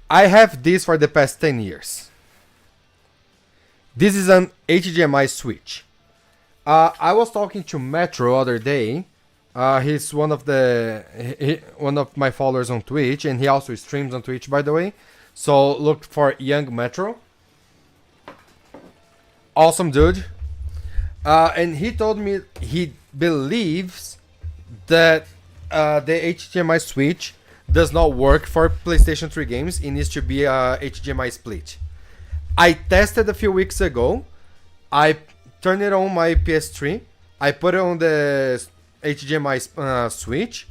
I have this for the past 10 years. This is an HDMI switch. I was talking to Metro other day. He's one of my followers on Twitch, and he also streams on Twitch, by the way. So look for Young Metro. Awesome dude. And he told me he believes that the HDMI switch does not work for PlayStation 3 games. It needs to be a HDMI split. I tested a few weeks ago. I turned it on my PS3. I put it on the HDMI switch,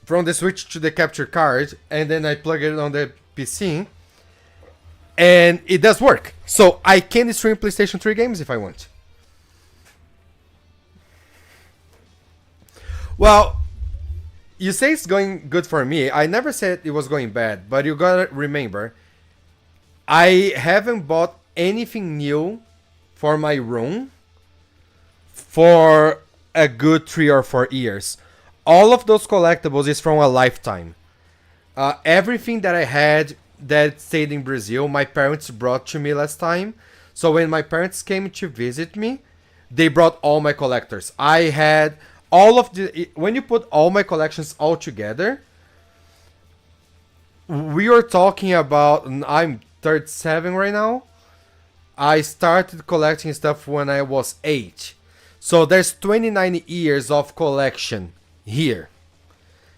from the switch to the capture card, and then I plug it on the PC, and it does work. So I can stream PlayStation 3 games if I want. Well, you say it's going good for me. I never said it was going bad, but you gotta remember, I haven't bought anything new for my room for a good 3 or 4 years. All of those collectibles is from a lifetime. Everything that I had that stayed in Brazil, my parents brought to me last time. So when my parents came to visit me, they brought all my collectors. I had all of the, when you put all my collections all together, we are talking about, I'm 37 right now. I started collecting stuff when I was 8. So there's 29 years of collection here.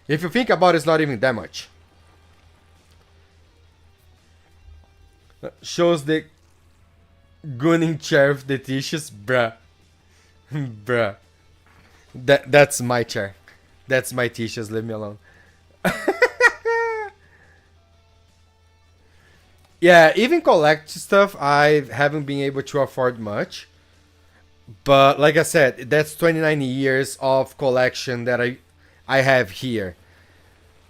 If you think about it, it's not even that much. Shows the Gunning chair of the tissues, bruh. Bruh. That's my chair. That's my tissues, leave me alone. Yeah, even collect stuff I haven't been able to afford much. But like I said, that's 29 years of collection that I have here.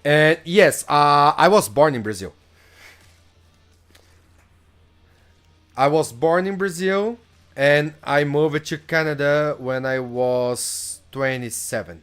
And yes, I was born in Brazil. I was born in Brazil and I moved to Canada when I was 27.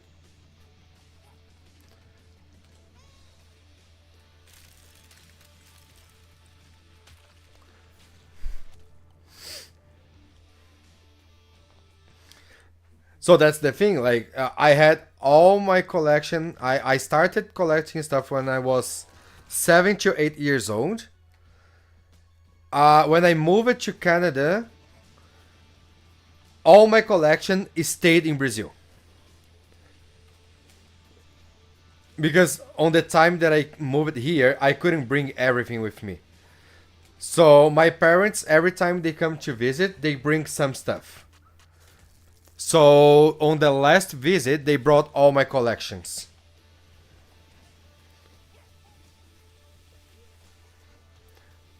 So that's the thing, like, I had all my collection. I started collecting stuff when I was 7 to 8 years old. When I moved to Canada, all my collection stayed in Brazil. Because on the time that I moved here, I couldn't bring everything with me. So my parents, every time they come to visit, they bring some stuff. So on the last visit, they brought all my collections.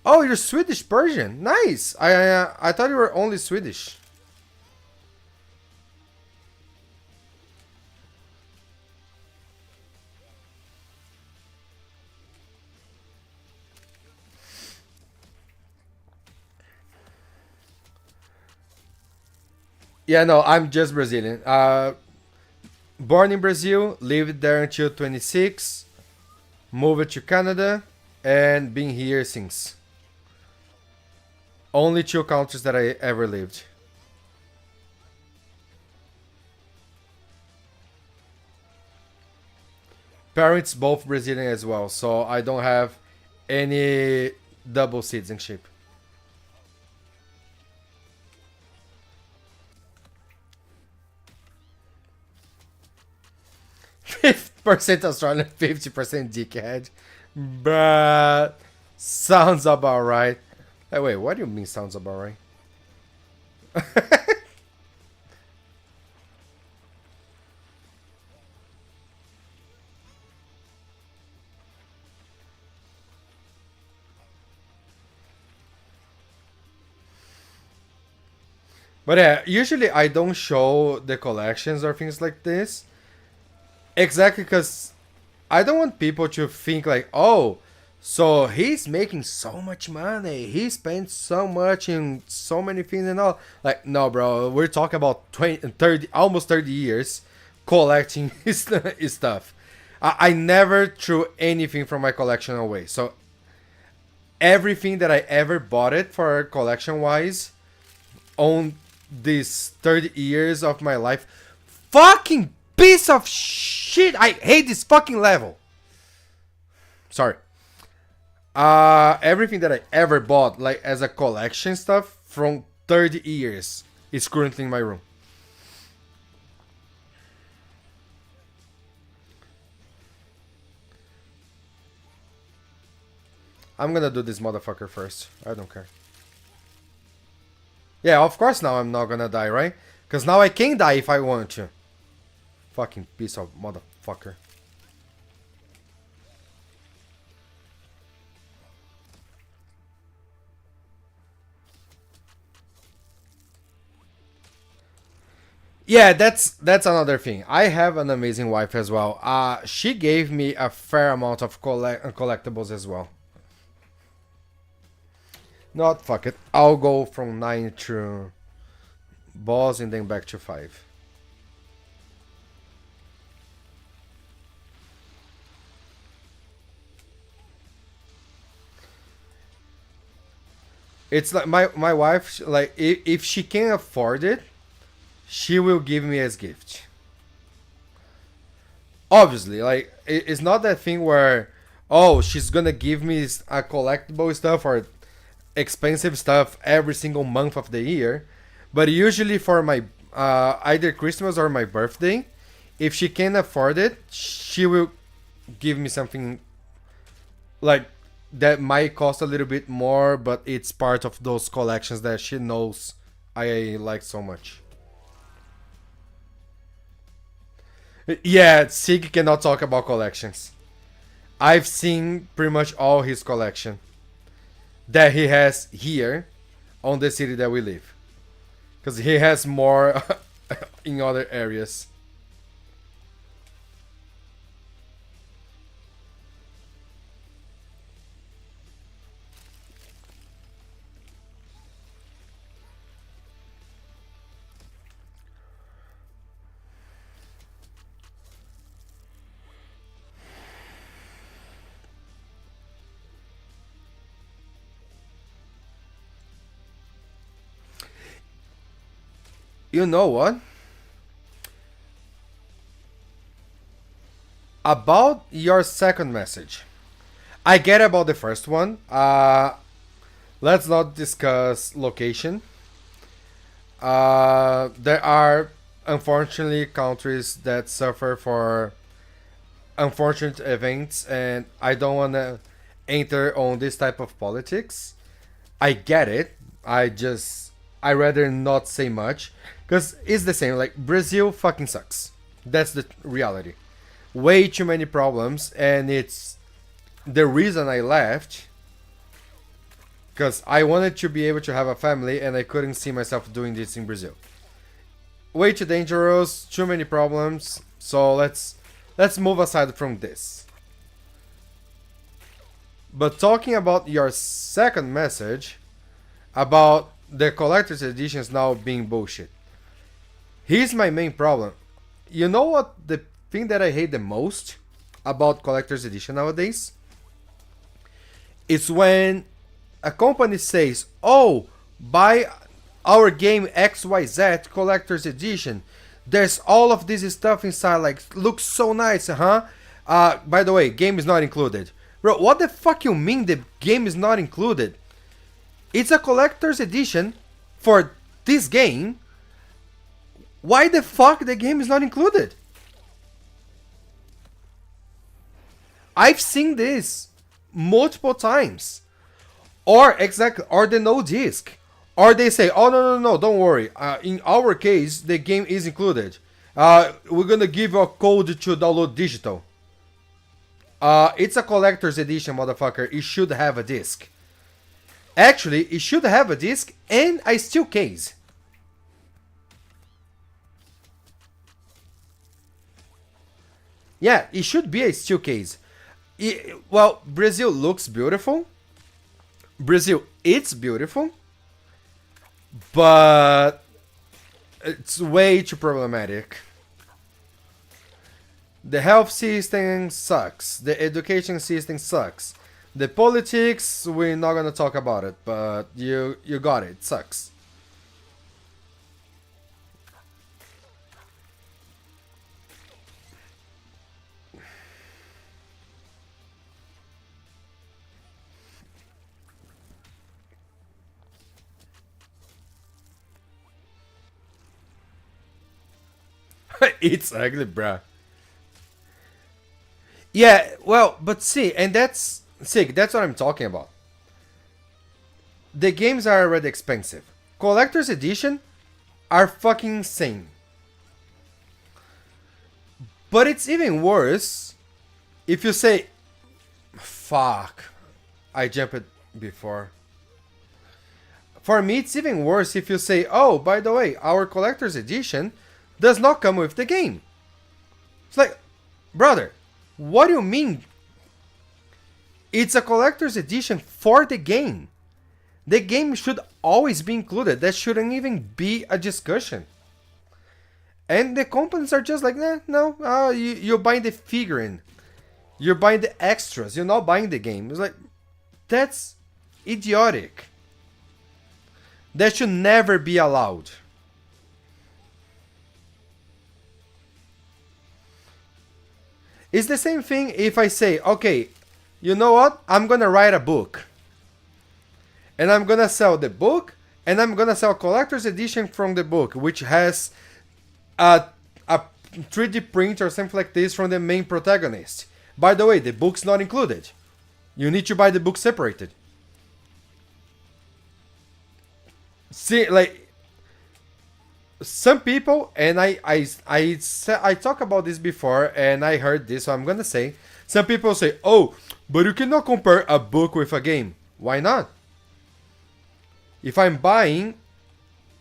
Oh, you're Swedish Persian. Nice. I thought you were only Swedish. Yeah, no, I'm just Brazilian. Born in Brazil, lived there until 26, moved to Canada, and been here since. Only 2 countries that I ever lived. Parents both Brazilian as well, so I don't have any double citizenship. 50% Australian, 50% dickhead. But sounds about right. Hey, wait, what do you mean sounds about right? But yeah, usually I don't show the collections or things like this. Exactly, because I don't want people to think like, oh, so he's making so much money. He spends so much in so many things and all. Like, no, bro, we're talking about 20, 30, almost 30 years collecting stuff. I never threw anything from my collection away. So everything that I ever bought it for collection wise on these 30 years of my life, fucking piece of shit. I hate this fucking level. Sorry. Everything that I ever bought, like as a collection stuff from 30 years, is currently in my room. I'm gonna do this motherfucker first. I don't care. Yeah, of course now I'm not gonna die, right? Because now I can die if I want to. Fucking piece of motherfucker. Yeah, that's another thing. I have an amazing wife as well. She gave me a fair amount of collectibles as well. Not fuck it. I'll go from 9 to boss and then back to 5. It's like my wife, like if she can afford it, she will give me as gift. Obviously, like it's not that thing where, oh, she's gonna give me a collectible stuff or expensive stuff every single month of the year, but usually for my either Christmas or my birthday, if she can afford it, she will give me something like that might cost a little bit more, but it's part of those collections that she knows I like so much. Yeah, Sig cannot talk about collections. I've seen pretty much all his collection that he has here on the city that we live. Because he has more in other areas. You know what? About your second message. I get about the first one. Let's not discuss location. There are unfortunately countries that suffer for unfortunate events, and I don't want to enter on this type of politics. I get it. I rather not say much because it's the same. Like Brazil fucking sucks. That's the reality. Way too many problems, and it's the reason I left. Because I wanted to be able to have a family, and I couldn't see myself doing this in Brazil. Way too dangerous, too many problems. So let's move aside from this. But talking about your second message about the collector's editions now being bullshit. Here's my main problem. You know what the thing that I hate the most about collector's edition nowadays? It's when a company says, oh, buy our game XYZ collector's edition. There's all of this stuff inside, like, looks so nice, huh? By the way, game is not included. Bro, what the fuck you mean the game is not included? It's a collector's edition for this game. Why the fuck the game is not included? I've seen this multiple times. Or the no disc. Or they say, oh no, don't worry. In our case, the game is included. We're gonna give you a code to download digital. It's a collector's edition, motherfucker. It should have a disc. Actually, it should have a disc and a steel case. Yeah, it should be a steel case. Well, Brazil looks beautiful. Brazil, it's beautiful. But it's way too problematic. The health system sucks. The education system sucks. The politics, we're not gonna talk about it, but you got it. It sucks. It's ugly, bruh. Yeah, well, but see, and that's what I'm talking about. The games are already expensive. Collector's edition are fucking insane. But it's even worse if you say, fuck, I jumped before. For me, it's even worse if you say, oh, by the way, our collector's edition does not come with the game. It's like, brother, what do you mean? It's a collector's edition for the game. The game should always be included. That shouldn't even be a discussion. And the companies are just like, no, you're buying the figurine. You're buying the extras. You're not buying the game. It's like, that's idiotic. That should never be allowed. It's the same thing if I say, okay, you know what? I'm gonna write a book. And I'm gonna sell the book, and I'm gonna sell collector's edition from the book, which has a 3D print or something like this from the main protagonist. By the way, the book's not included. You need to buy the book separated. See, like, some people, and I talked about this before, and I heard this, so I'm gonna say, some people say, oh, but you cannot compare a book with a game. Why not? If I'm buying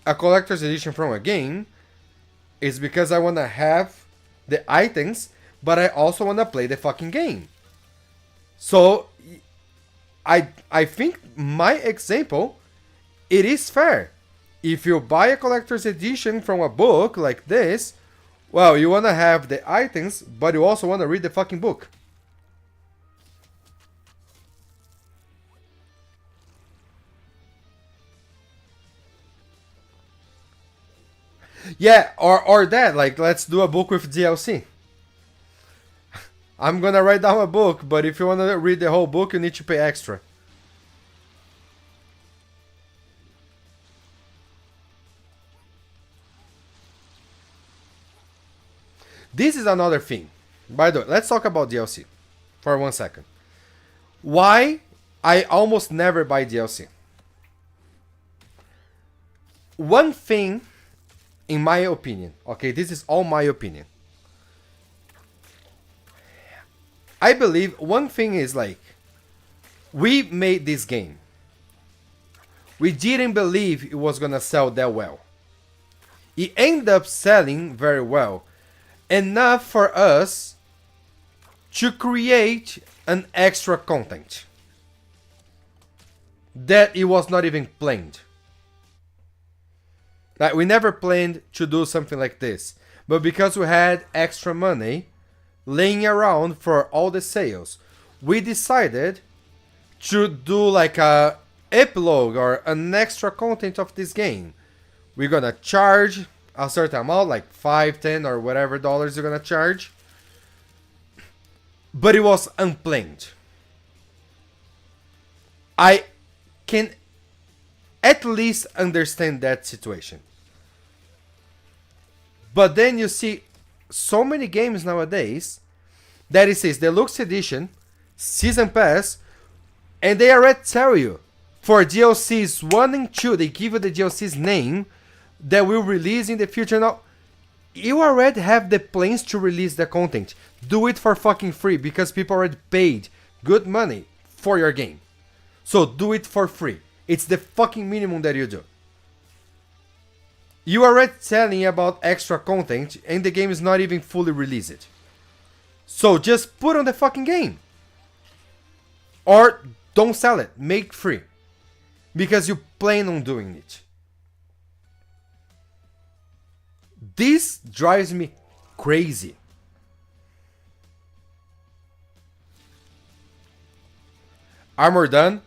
a collector's edition from a game, it's because I want to have the items, but I also want to play the fucking game. So, I think my example, it is fair. If you buy a collector's edition from a book like this, well, you want to have the items, but you also want to read the fucking book. Yeah, or that, like, let's do a book with DLC. I'm gonna write down a book, but if you wanna read the whole book, you need to pay extra. This is another thing. By the way, let's talk about DLC for 1 second. Why I almost never buy DLC? One thing, in my opinion, okay, this is all my opinion. I believe one thing is like, we made this game. We didn't believe it was gonna sell that well. It ended up selling very well. Enough for us to create an extra content that it was not even planned. Like, we never planned to do something like this, but because we had extra money laying around for all the sales, we decided to do like a epilogue or an extra content of this game. We're gonna charge a certain amount, like $5, $10, or whatever dollars you're gonna charge, but it was unplanned. I can at least understand that situation. But then you see so many games nowadays that it says Deluxe Edition, Season Pass, and they already tell you for DLCs 1 and 2, they give you the DLC's name that will release in the future. Now, you already have the plans to release the content. Do it for fucking free because people already paid good money for your game. So do it for free. It's the fucking minimum that you do. You are already telling about extra content and the game is not even fully released. So just put on the fucking game. Or don't sell it. Make free. Because you plan on doing it. This drives me crazy. Armor done?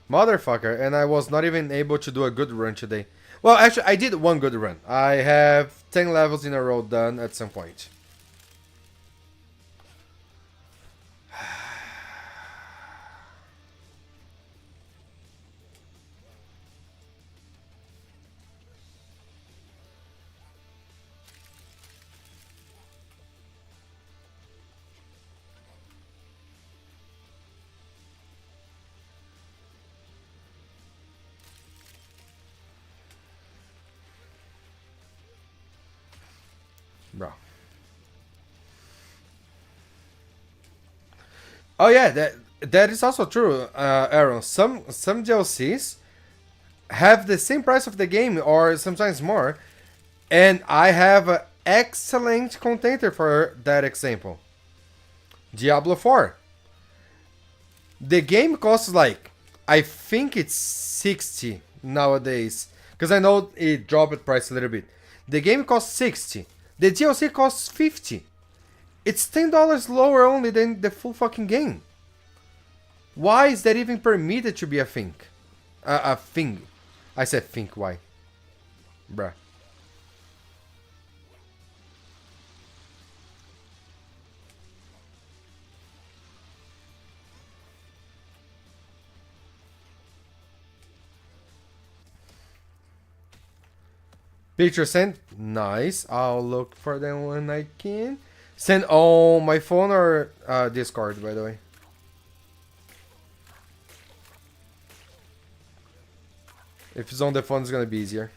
Motherfucker, and I was not even able to do a good run today. Well, actually, I did one good run. I have 10 levels in a row done at some point. Bro. Oh yeah, that is also true, Aaron. Some DLCs have the same price of the game or sometimes more, and I have an excellent contender for that example. Diablo 4. The game costs like, I think it's 60 nowadays, because I know it dropped price a little bit. The game costs 60. The DLC costs 50. It's $10 lower only than the full fucking game. Why is that even permitted to be a thing? A thing. I said think, why? Bruh. Picture sent. Nice. I'll look for them when I can. Send on my phone or Discord, by the way. If it's on the phone, it's gonna be easier.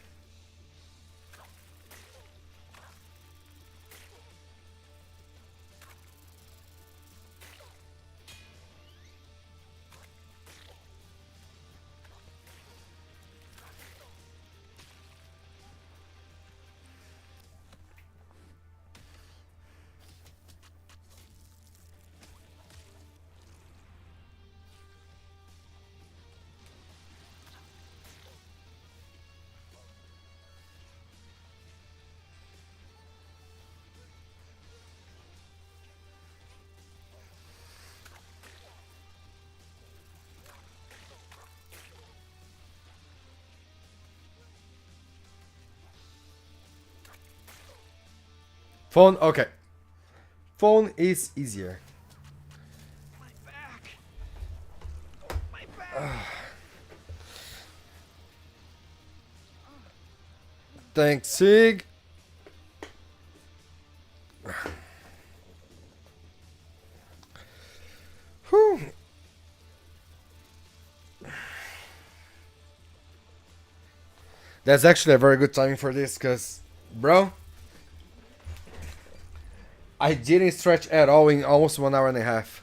Phone, okay. Phone is easier. My back. My back. Thanks, Sig. Whew. That's actually a very good timing for this, cause, bro, I didn't stretch at all in almost 1 hour and a half.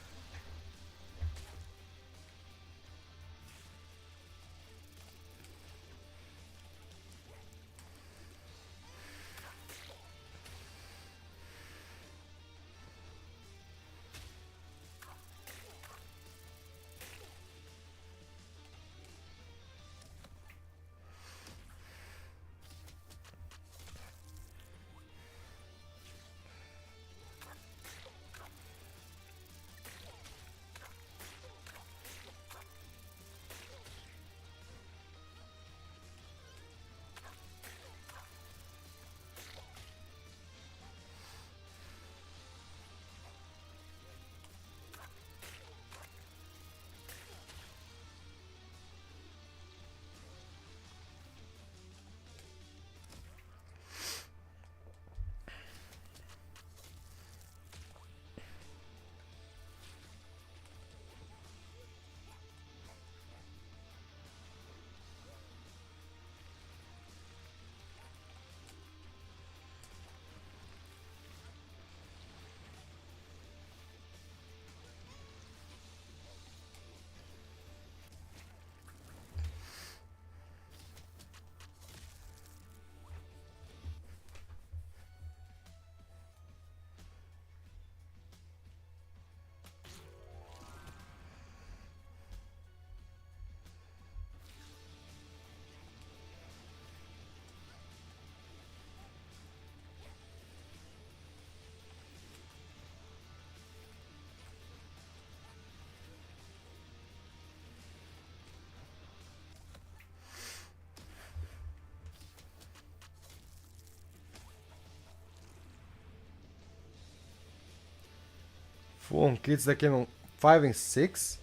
Phone kids that came on 5 and 6.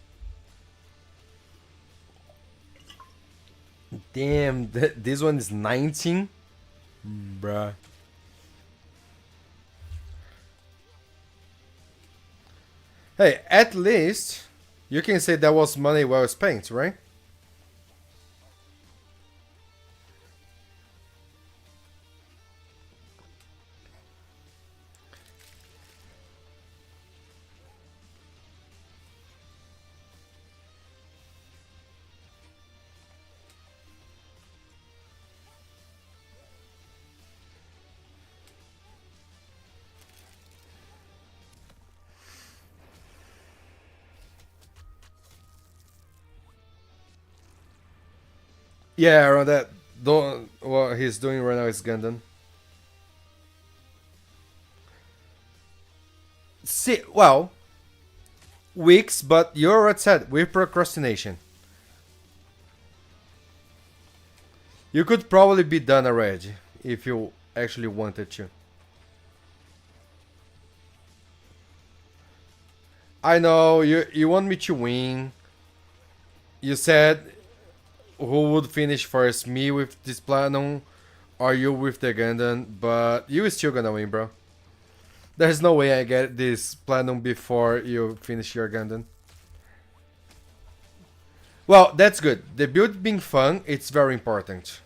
Damn, this one is 19. Bruh. Hey, at least you can say that was money well spent, right? Yeah, around that. What he's doing right now is Gundam. See, well, weeks, but you already said with procrastination. You could probably be done already if you actually wanted to. I know you want me to win. You said who would finish first, me with this platinum or you with the Gundam, but you still gonna win, bro. There's no way I get this Platinum before you finish your Gundam. Well, that's good. The build being fun, it's very important.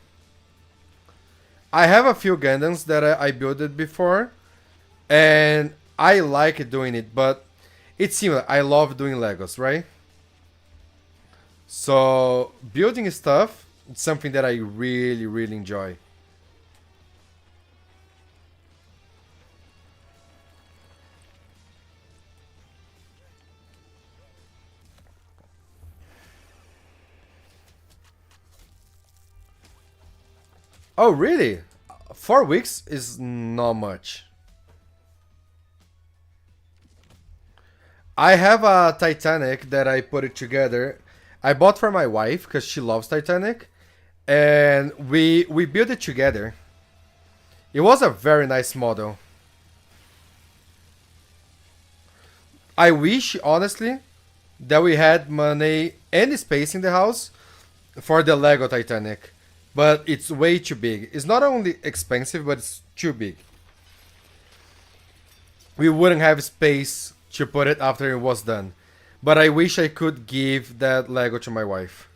I have a few Gundams that I built it before, and I like doing it, but it's similar. I love doing Legos, right? So building stuff, it's something that I really, really enjoy. Oh, really? 4 weeks is not much. I have a Titanic that I put it together. I bought for my wife because she loves Titanic, and we built it together. It was a very nice model. I wish, honestly, that we had money and space in the house for the Lego Titanic, but it's way too big. It's not only expensive, but it's too big. We wouldn't have space to put it after it was done. But I wish I could give that Lego to my wife.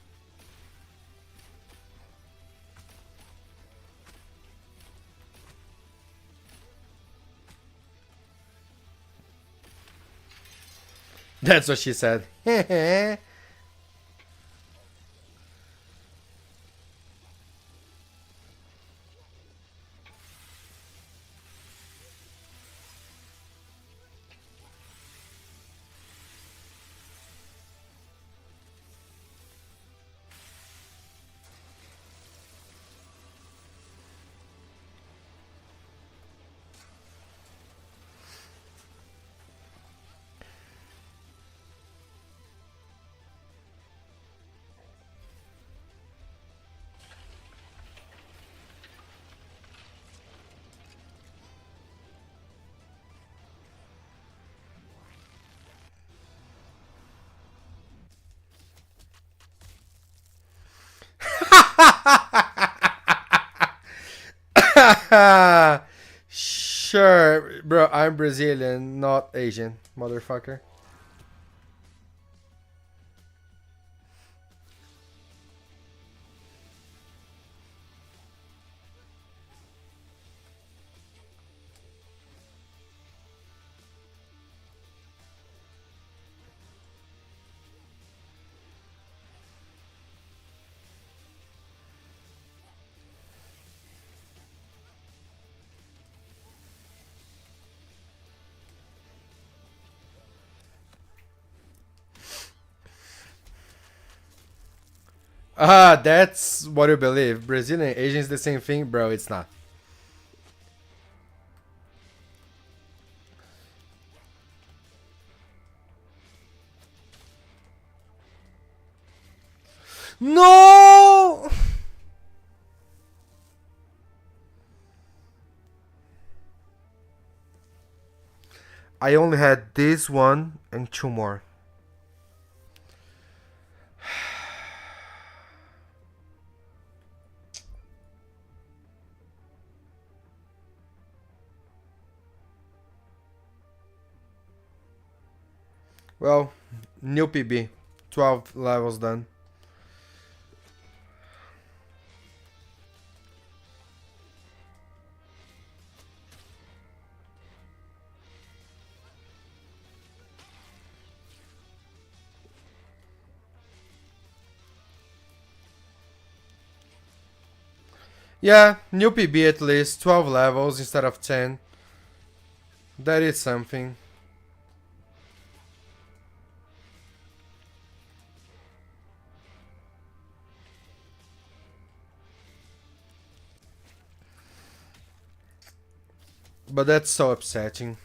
That's what she said. Sure, bro, I'm Brazilian, not Asian, motherfucker. Ah, that's what you believe. Brazilian and Asian is the same thing, bro. It's not. No! I only had this one and two more. Well, new PB. 12 levels done. Yeah, new PB at least. 12 levels instead of 10. That is something. But that's so upsetting.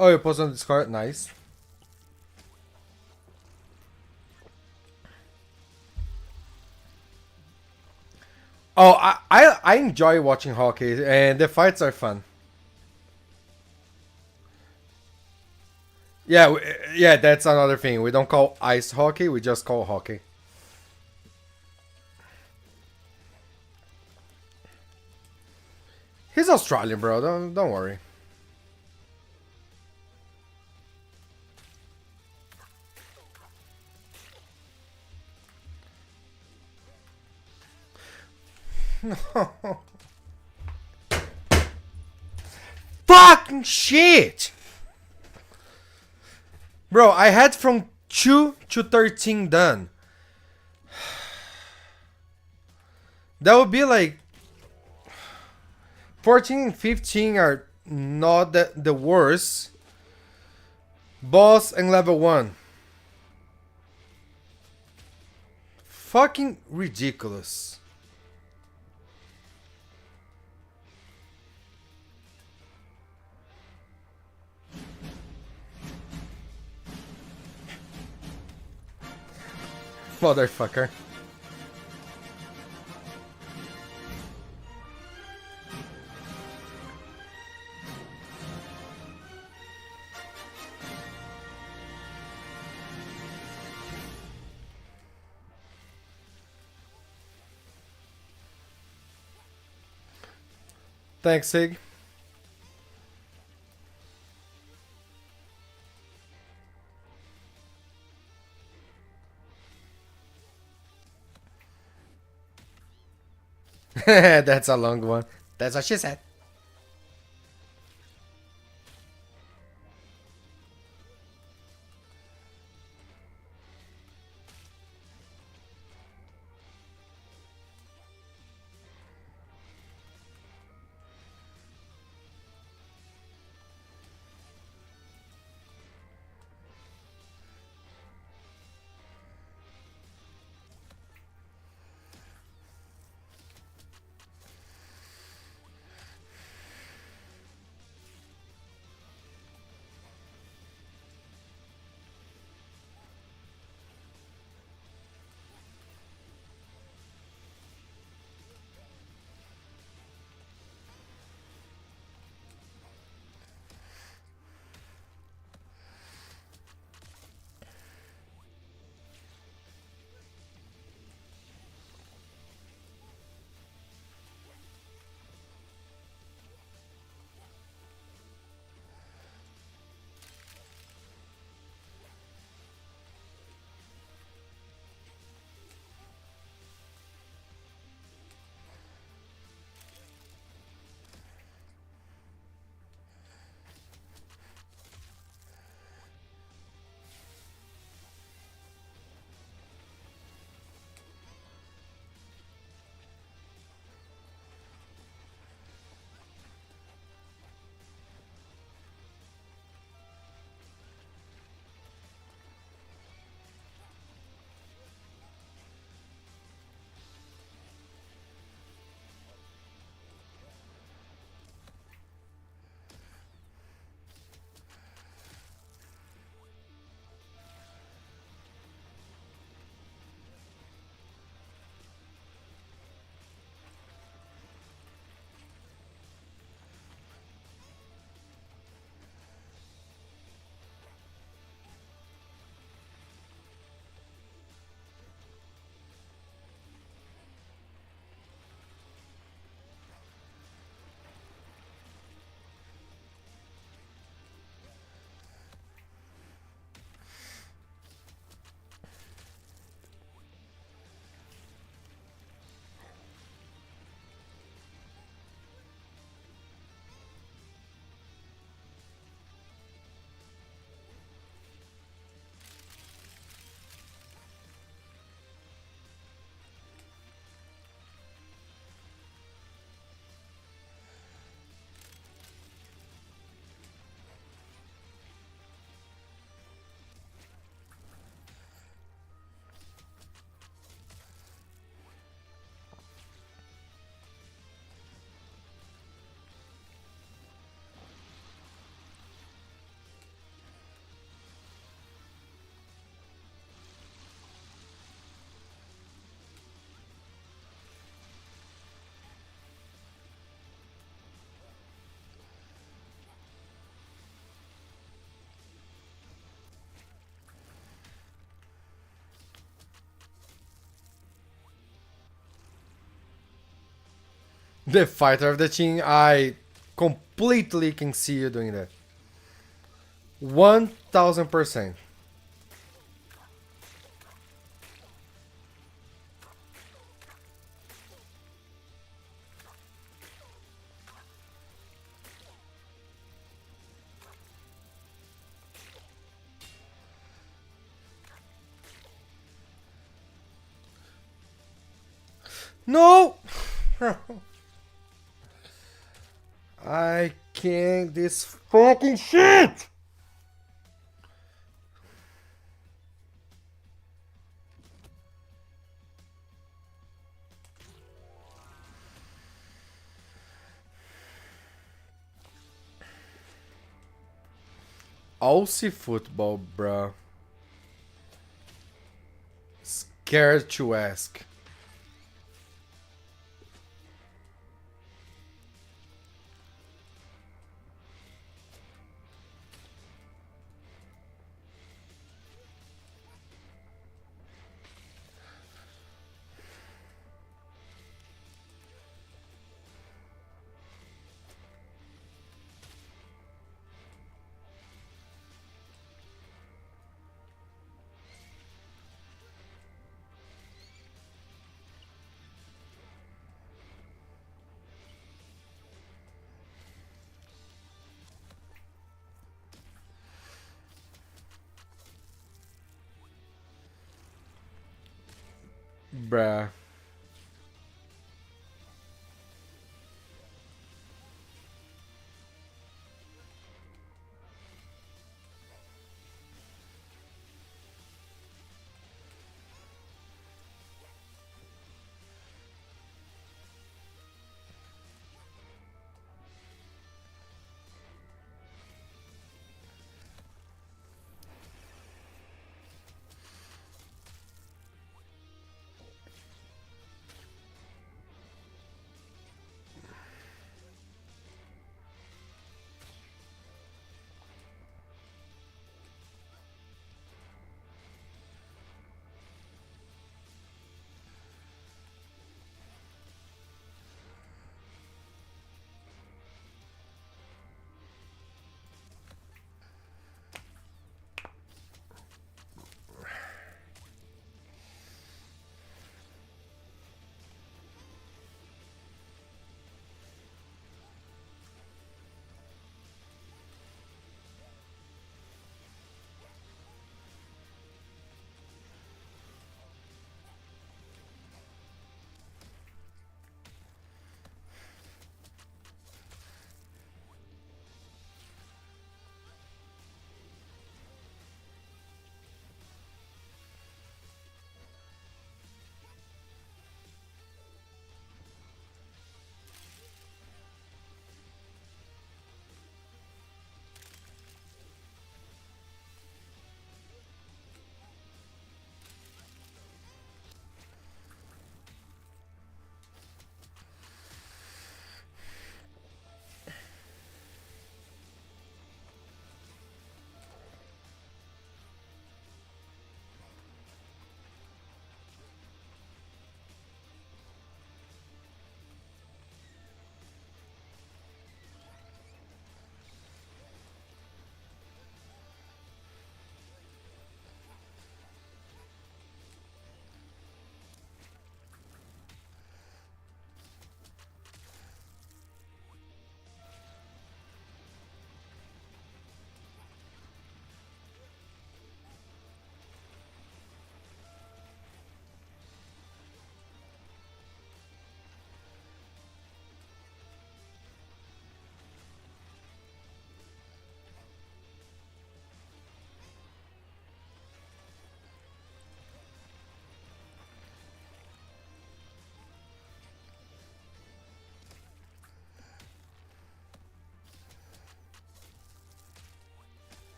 Oh, you post on Discord? Nice. Oh, I enjoy watching hockey, and the fights are fun. Yeah, yeah, that's another thing. We don't call ice hockey, we just call hockey. He's Australian, bro. Don't worry. Fucking shit! Bro, I had from 2 to 13 done. That would be like 14 and 15 are not the worst. Boss and level 1. Fucking ridiculous. Motherfucker. Thanks, Sig. That's a long one. That's what she said. The fighter of the team, I completely can see you doing that. 1000%. No! I can't this fucking shit! Aussie football, bruh. Scared to ask. Bruh.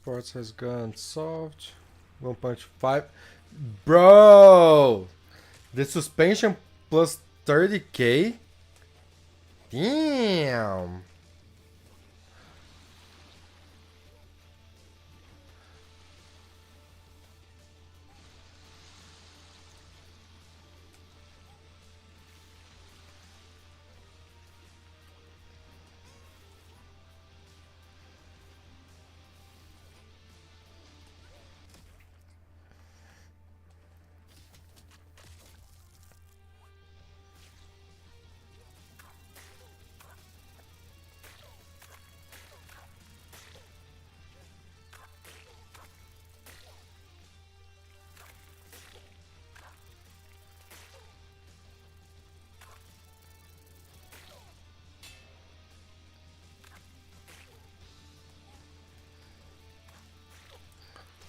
Sports has gone soft. 1.5. Bro! The suspension plus 30k? Damn!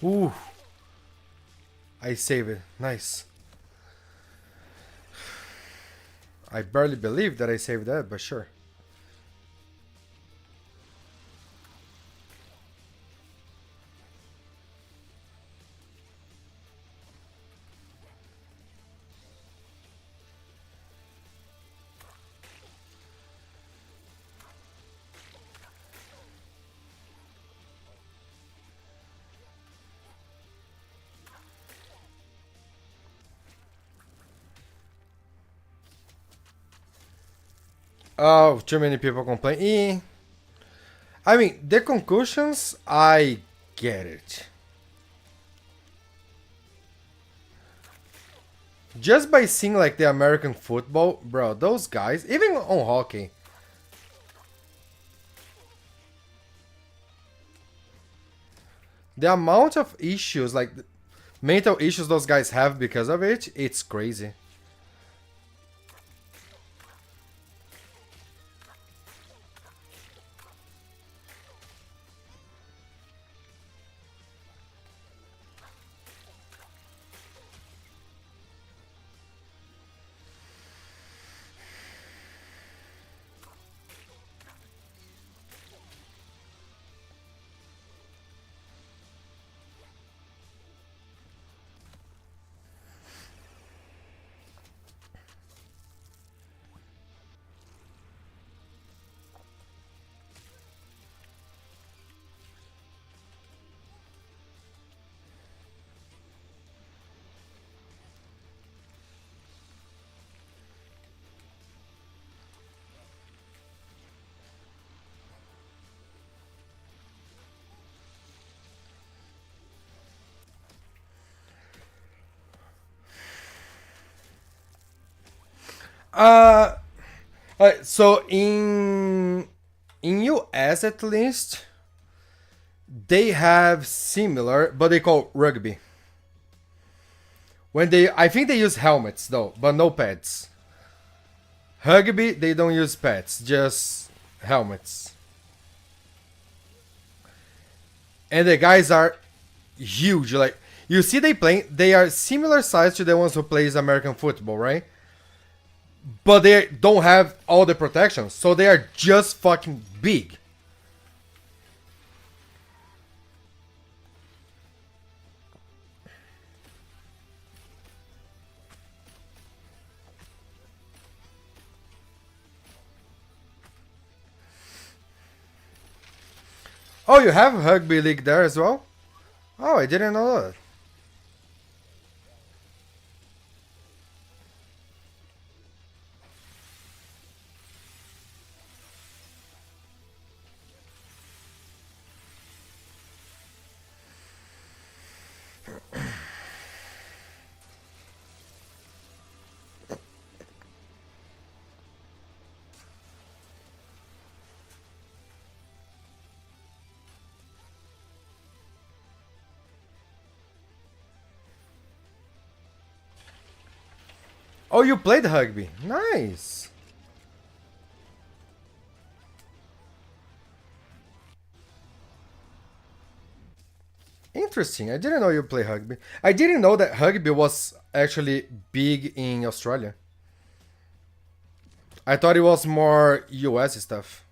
Ooh. I save it. Nice. I barely believe that I saved that, but sure. Oh, too many people complain. I mean, the concussions, I get it. Just by seeing like the American football, bro, those guys, even on hockey, the amount of issues, like mental issues those guys have because of it, it's crazy. Uh, so in US at least, they have similar, but they call rugby. When I think they use helmets though, but no pads. Rugby, they don't use pads, just helmets. And the guys are huge. Like you see, they are similar size to the ones who plays American football, right? But they don't have all the protections, so they are just fucking big. Oh, you have rugby league there as well? Oh, I didn't know that. Oh, you played rugby. Nice. Interesting. I didn't know you play rugby. I didn't know that rugby was actually big in Australia. I thought it was more US stuff.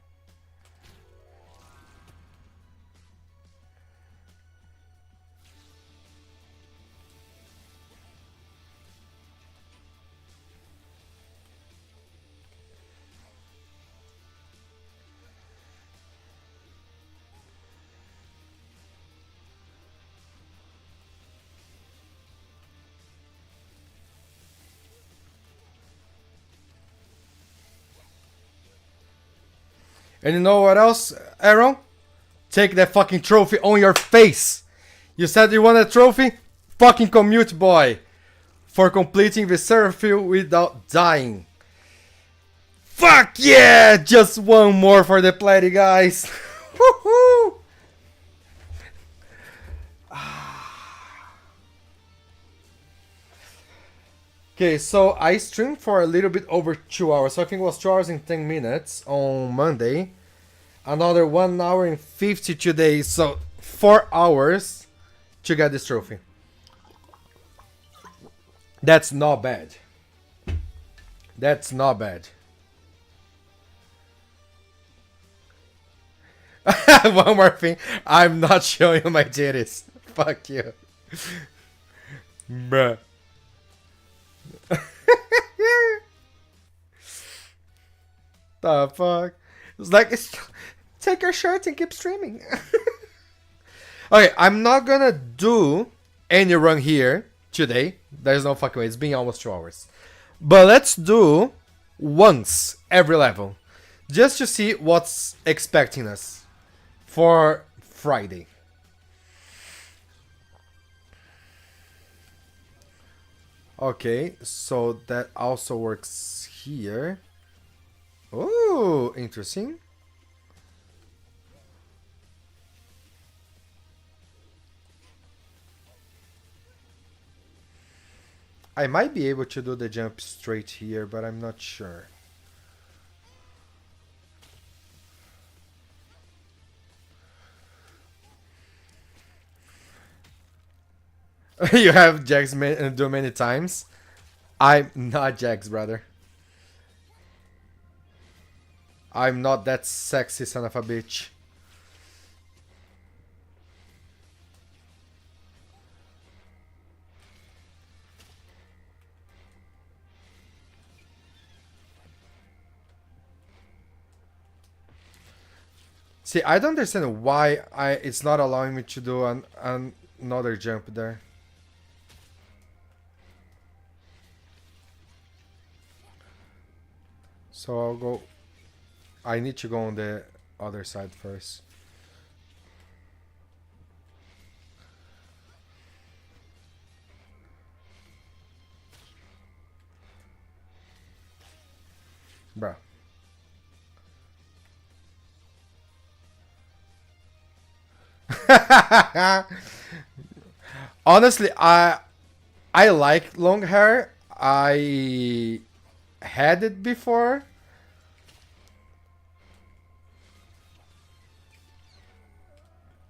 And you know what else, Aaron? Take that fucking trophy on your face. You said you want a trophy? Fucking commute, boy. For completing the Seraphil without dying. Fuck yeah! Just one more for the platy, guys. Woohoo! Okay, so I streamed for a little bit over 2 hours. So I think it was 2 hours and 10 minutes on Monday. Another 1 hour and 52 days. So 4 hours to get this trophy. That's not bad. That's not bad. One more thing. I'm not showing you my titties. Fuck you. Bruh. The fuck? It's like, take your shirt and keep streaming. Okay, I'm not gonna do any run here today. There's no fucking way. It's been almost 2 hours. But let's do once every level. Just to see what's expecting us for Friday. Okay, so that also works here. Oh, interesting. I might be able to do the jump straight here, but I'm not sure. You have Jax do many times. I'm not Jax, brother. I'm not that sexy son of a bitch. See, I don't understand why it's not allowing me to do another jump there. So I'll go. I need to go on the other side first. Bruh. Honestly, I like long hair. I had it before.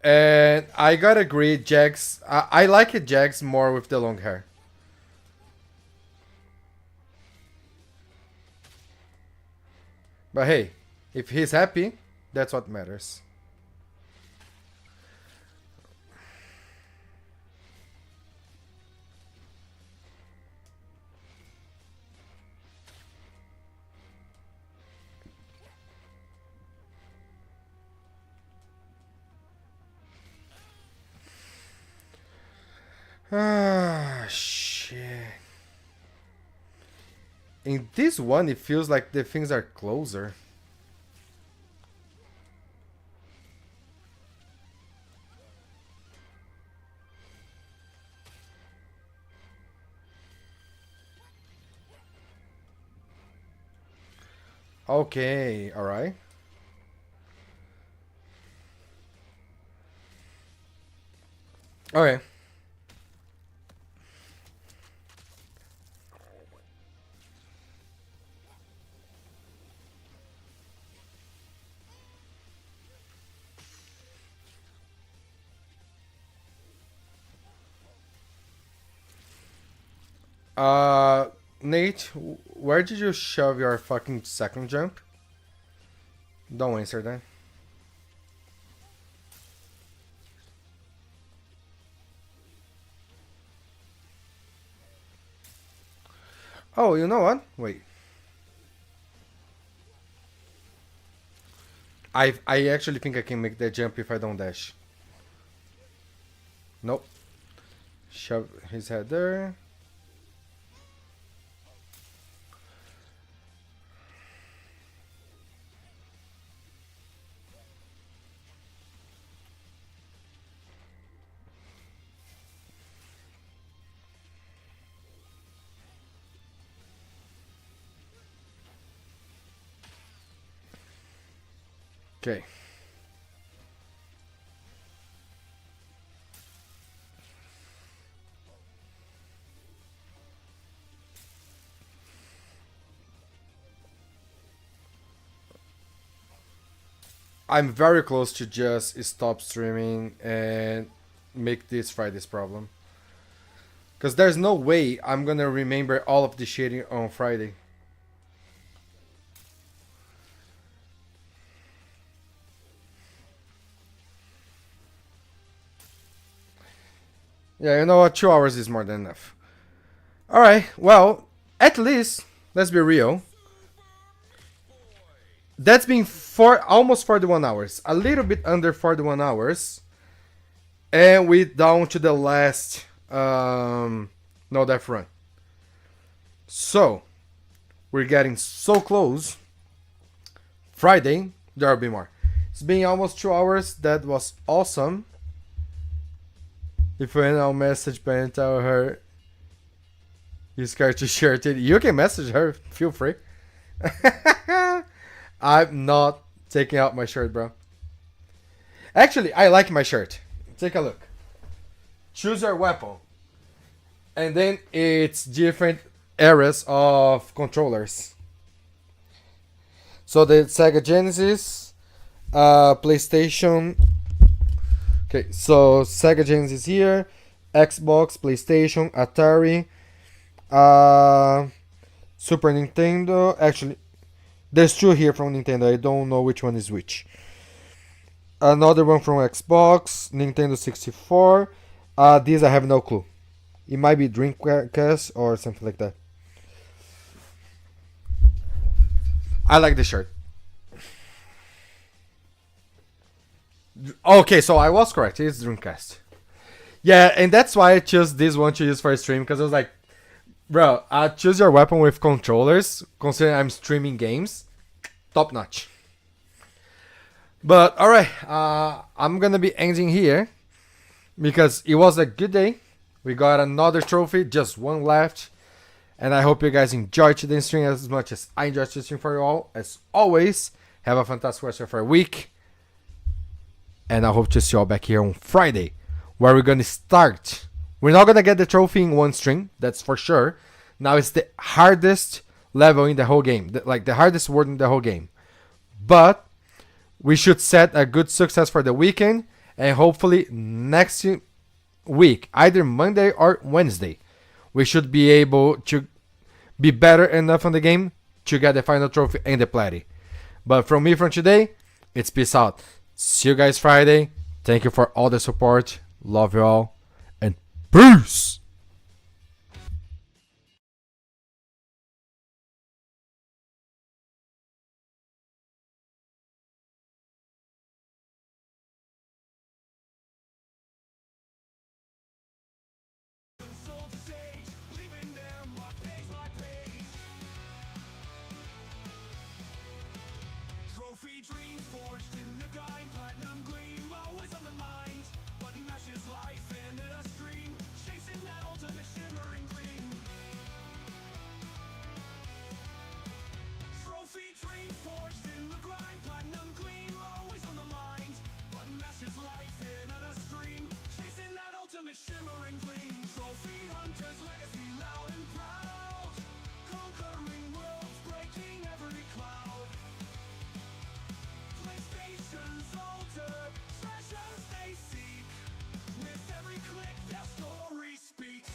And I gotta agree, Jax. I like it, Jax, more with the long hair. But hey, if he's happy, that's what matters. Ah, shit. In this one, it feels like the things are closer. Okay, alright. Okay. Nate, where did you shove your fucking second jump? Don't answer that. Oh, you know what? Wait. I actually think I can make that jump if I don't dash. Nope. Shove his head there. Okay. I'm very close to just stop streaming and make this Friday's problem. Because there's no way I'm gonna remember all of the shading on Friday. Yeah, you know what? 2 hours is more than enough. Alright, well, at least, let's be real. That's been almost 41 hours. A little bit under 41 hours. And we down to the last no death run. So, we're getting so close. Friday, there'll be more. It's been almost 2 hours. That was awesome. If I'll message Ben and tell her you're scared to share it, you can message her. Feel free. I'm not taking out my shirt, bro. Actually, I like my shirt. Take a look. Choose your weapon. And then it's different eras of controllers. So the Sega Genesis, PlayStation. Okay, so Sega Genesis here, Xbox, PlayStation, Atari, Super Nintendo. Actually, there's two here from Nintendo. I don't know which one is which. Another one from Xbox, Nintendo 64. These I have no clue. It might be Dreamcast or something like that. I like the shirt. Okay, so I was correct. It's Dreamcast. Yeah, and that's why I chose this one to use for a stream, because I was like, bro, choose your weapon with controllers, considering I'm streaming games. Top notch. But alright, I'm gonna be ending here because it was a good day. We got another trophy, just one left. And I hope you guys enjoyed today's stream as much as I enjoyed the stream for you all. As always, have a fantastic rest of our week. And I hope to see you all back here on Friday, where we're gonna start. We're not gonna get the trophy in one stream, that's for sure. Now it's the hardest level in the whole game, like the hardest word in the whole game. But we should set a good success for the weekend, and hopefully next week, either Monday or Wednesday, we should be able to be better enough on the game to get the final trophy and the platy. But from me from today, it's peace out. See you guys Friday. Thank you for all the support. Love you all. And peace! Trophy dream forged in the grind, platinum gleam, always on the mind. Button mashes life into a stream, chasing that ultimate shimmering gleam. Trophy dream forged in the grind, platinum gleam, always on the mind. Button mashes life into a stream, chasing that ultimate shimmering gleam. Trophy hunters, legacy loud and proud, conquering worlds, breaking every cloud. PlayStation's altar, treasures they seek. With every click, their story speaks.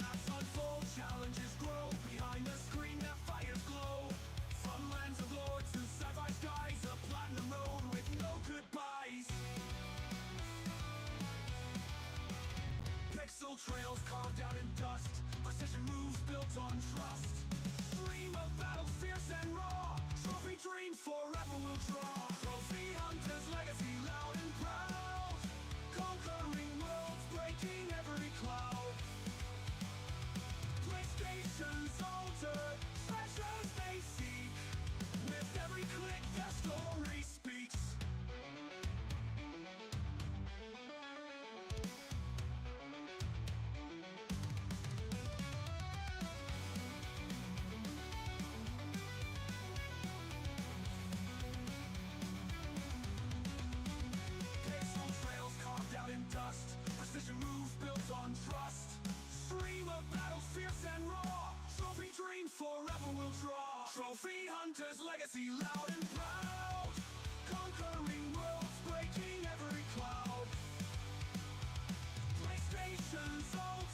Maps unfold, challenges grow. Behind the screen, their fires glow. From lands of lore to sci-fi skies, a platinum road with no goodbyes. Pixel trails carved out in dust. Precision moves built on trust. Dream of battle fierce and raw. Trophy dream forever will draw. Trophy hunters legacy loud and proud. Conquering worlds, breaking every cloud. PlayStation's altar, treasures they seek. With every click their story speaks. legacy loud and proud, conquering worlds, breaking every cloud. PlayStation's ultimate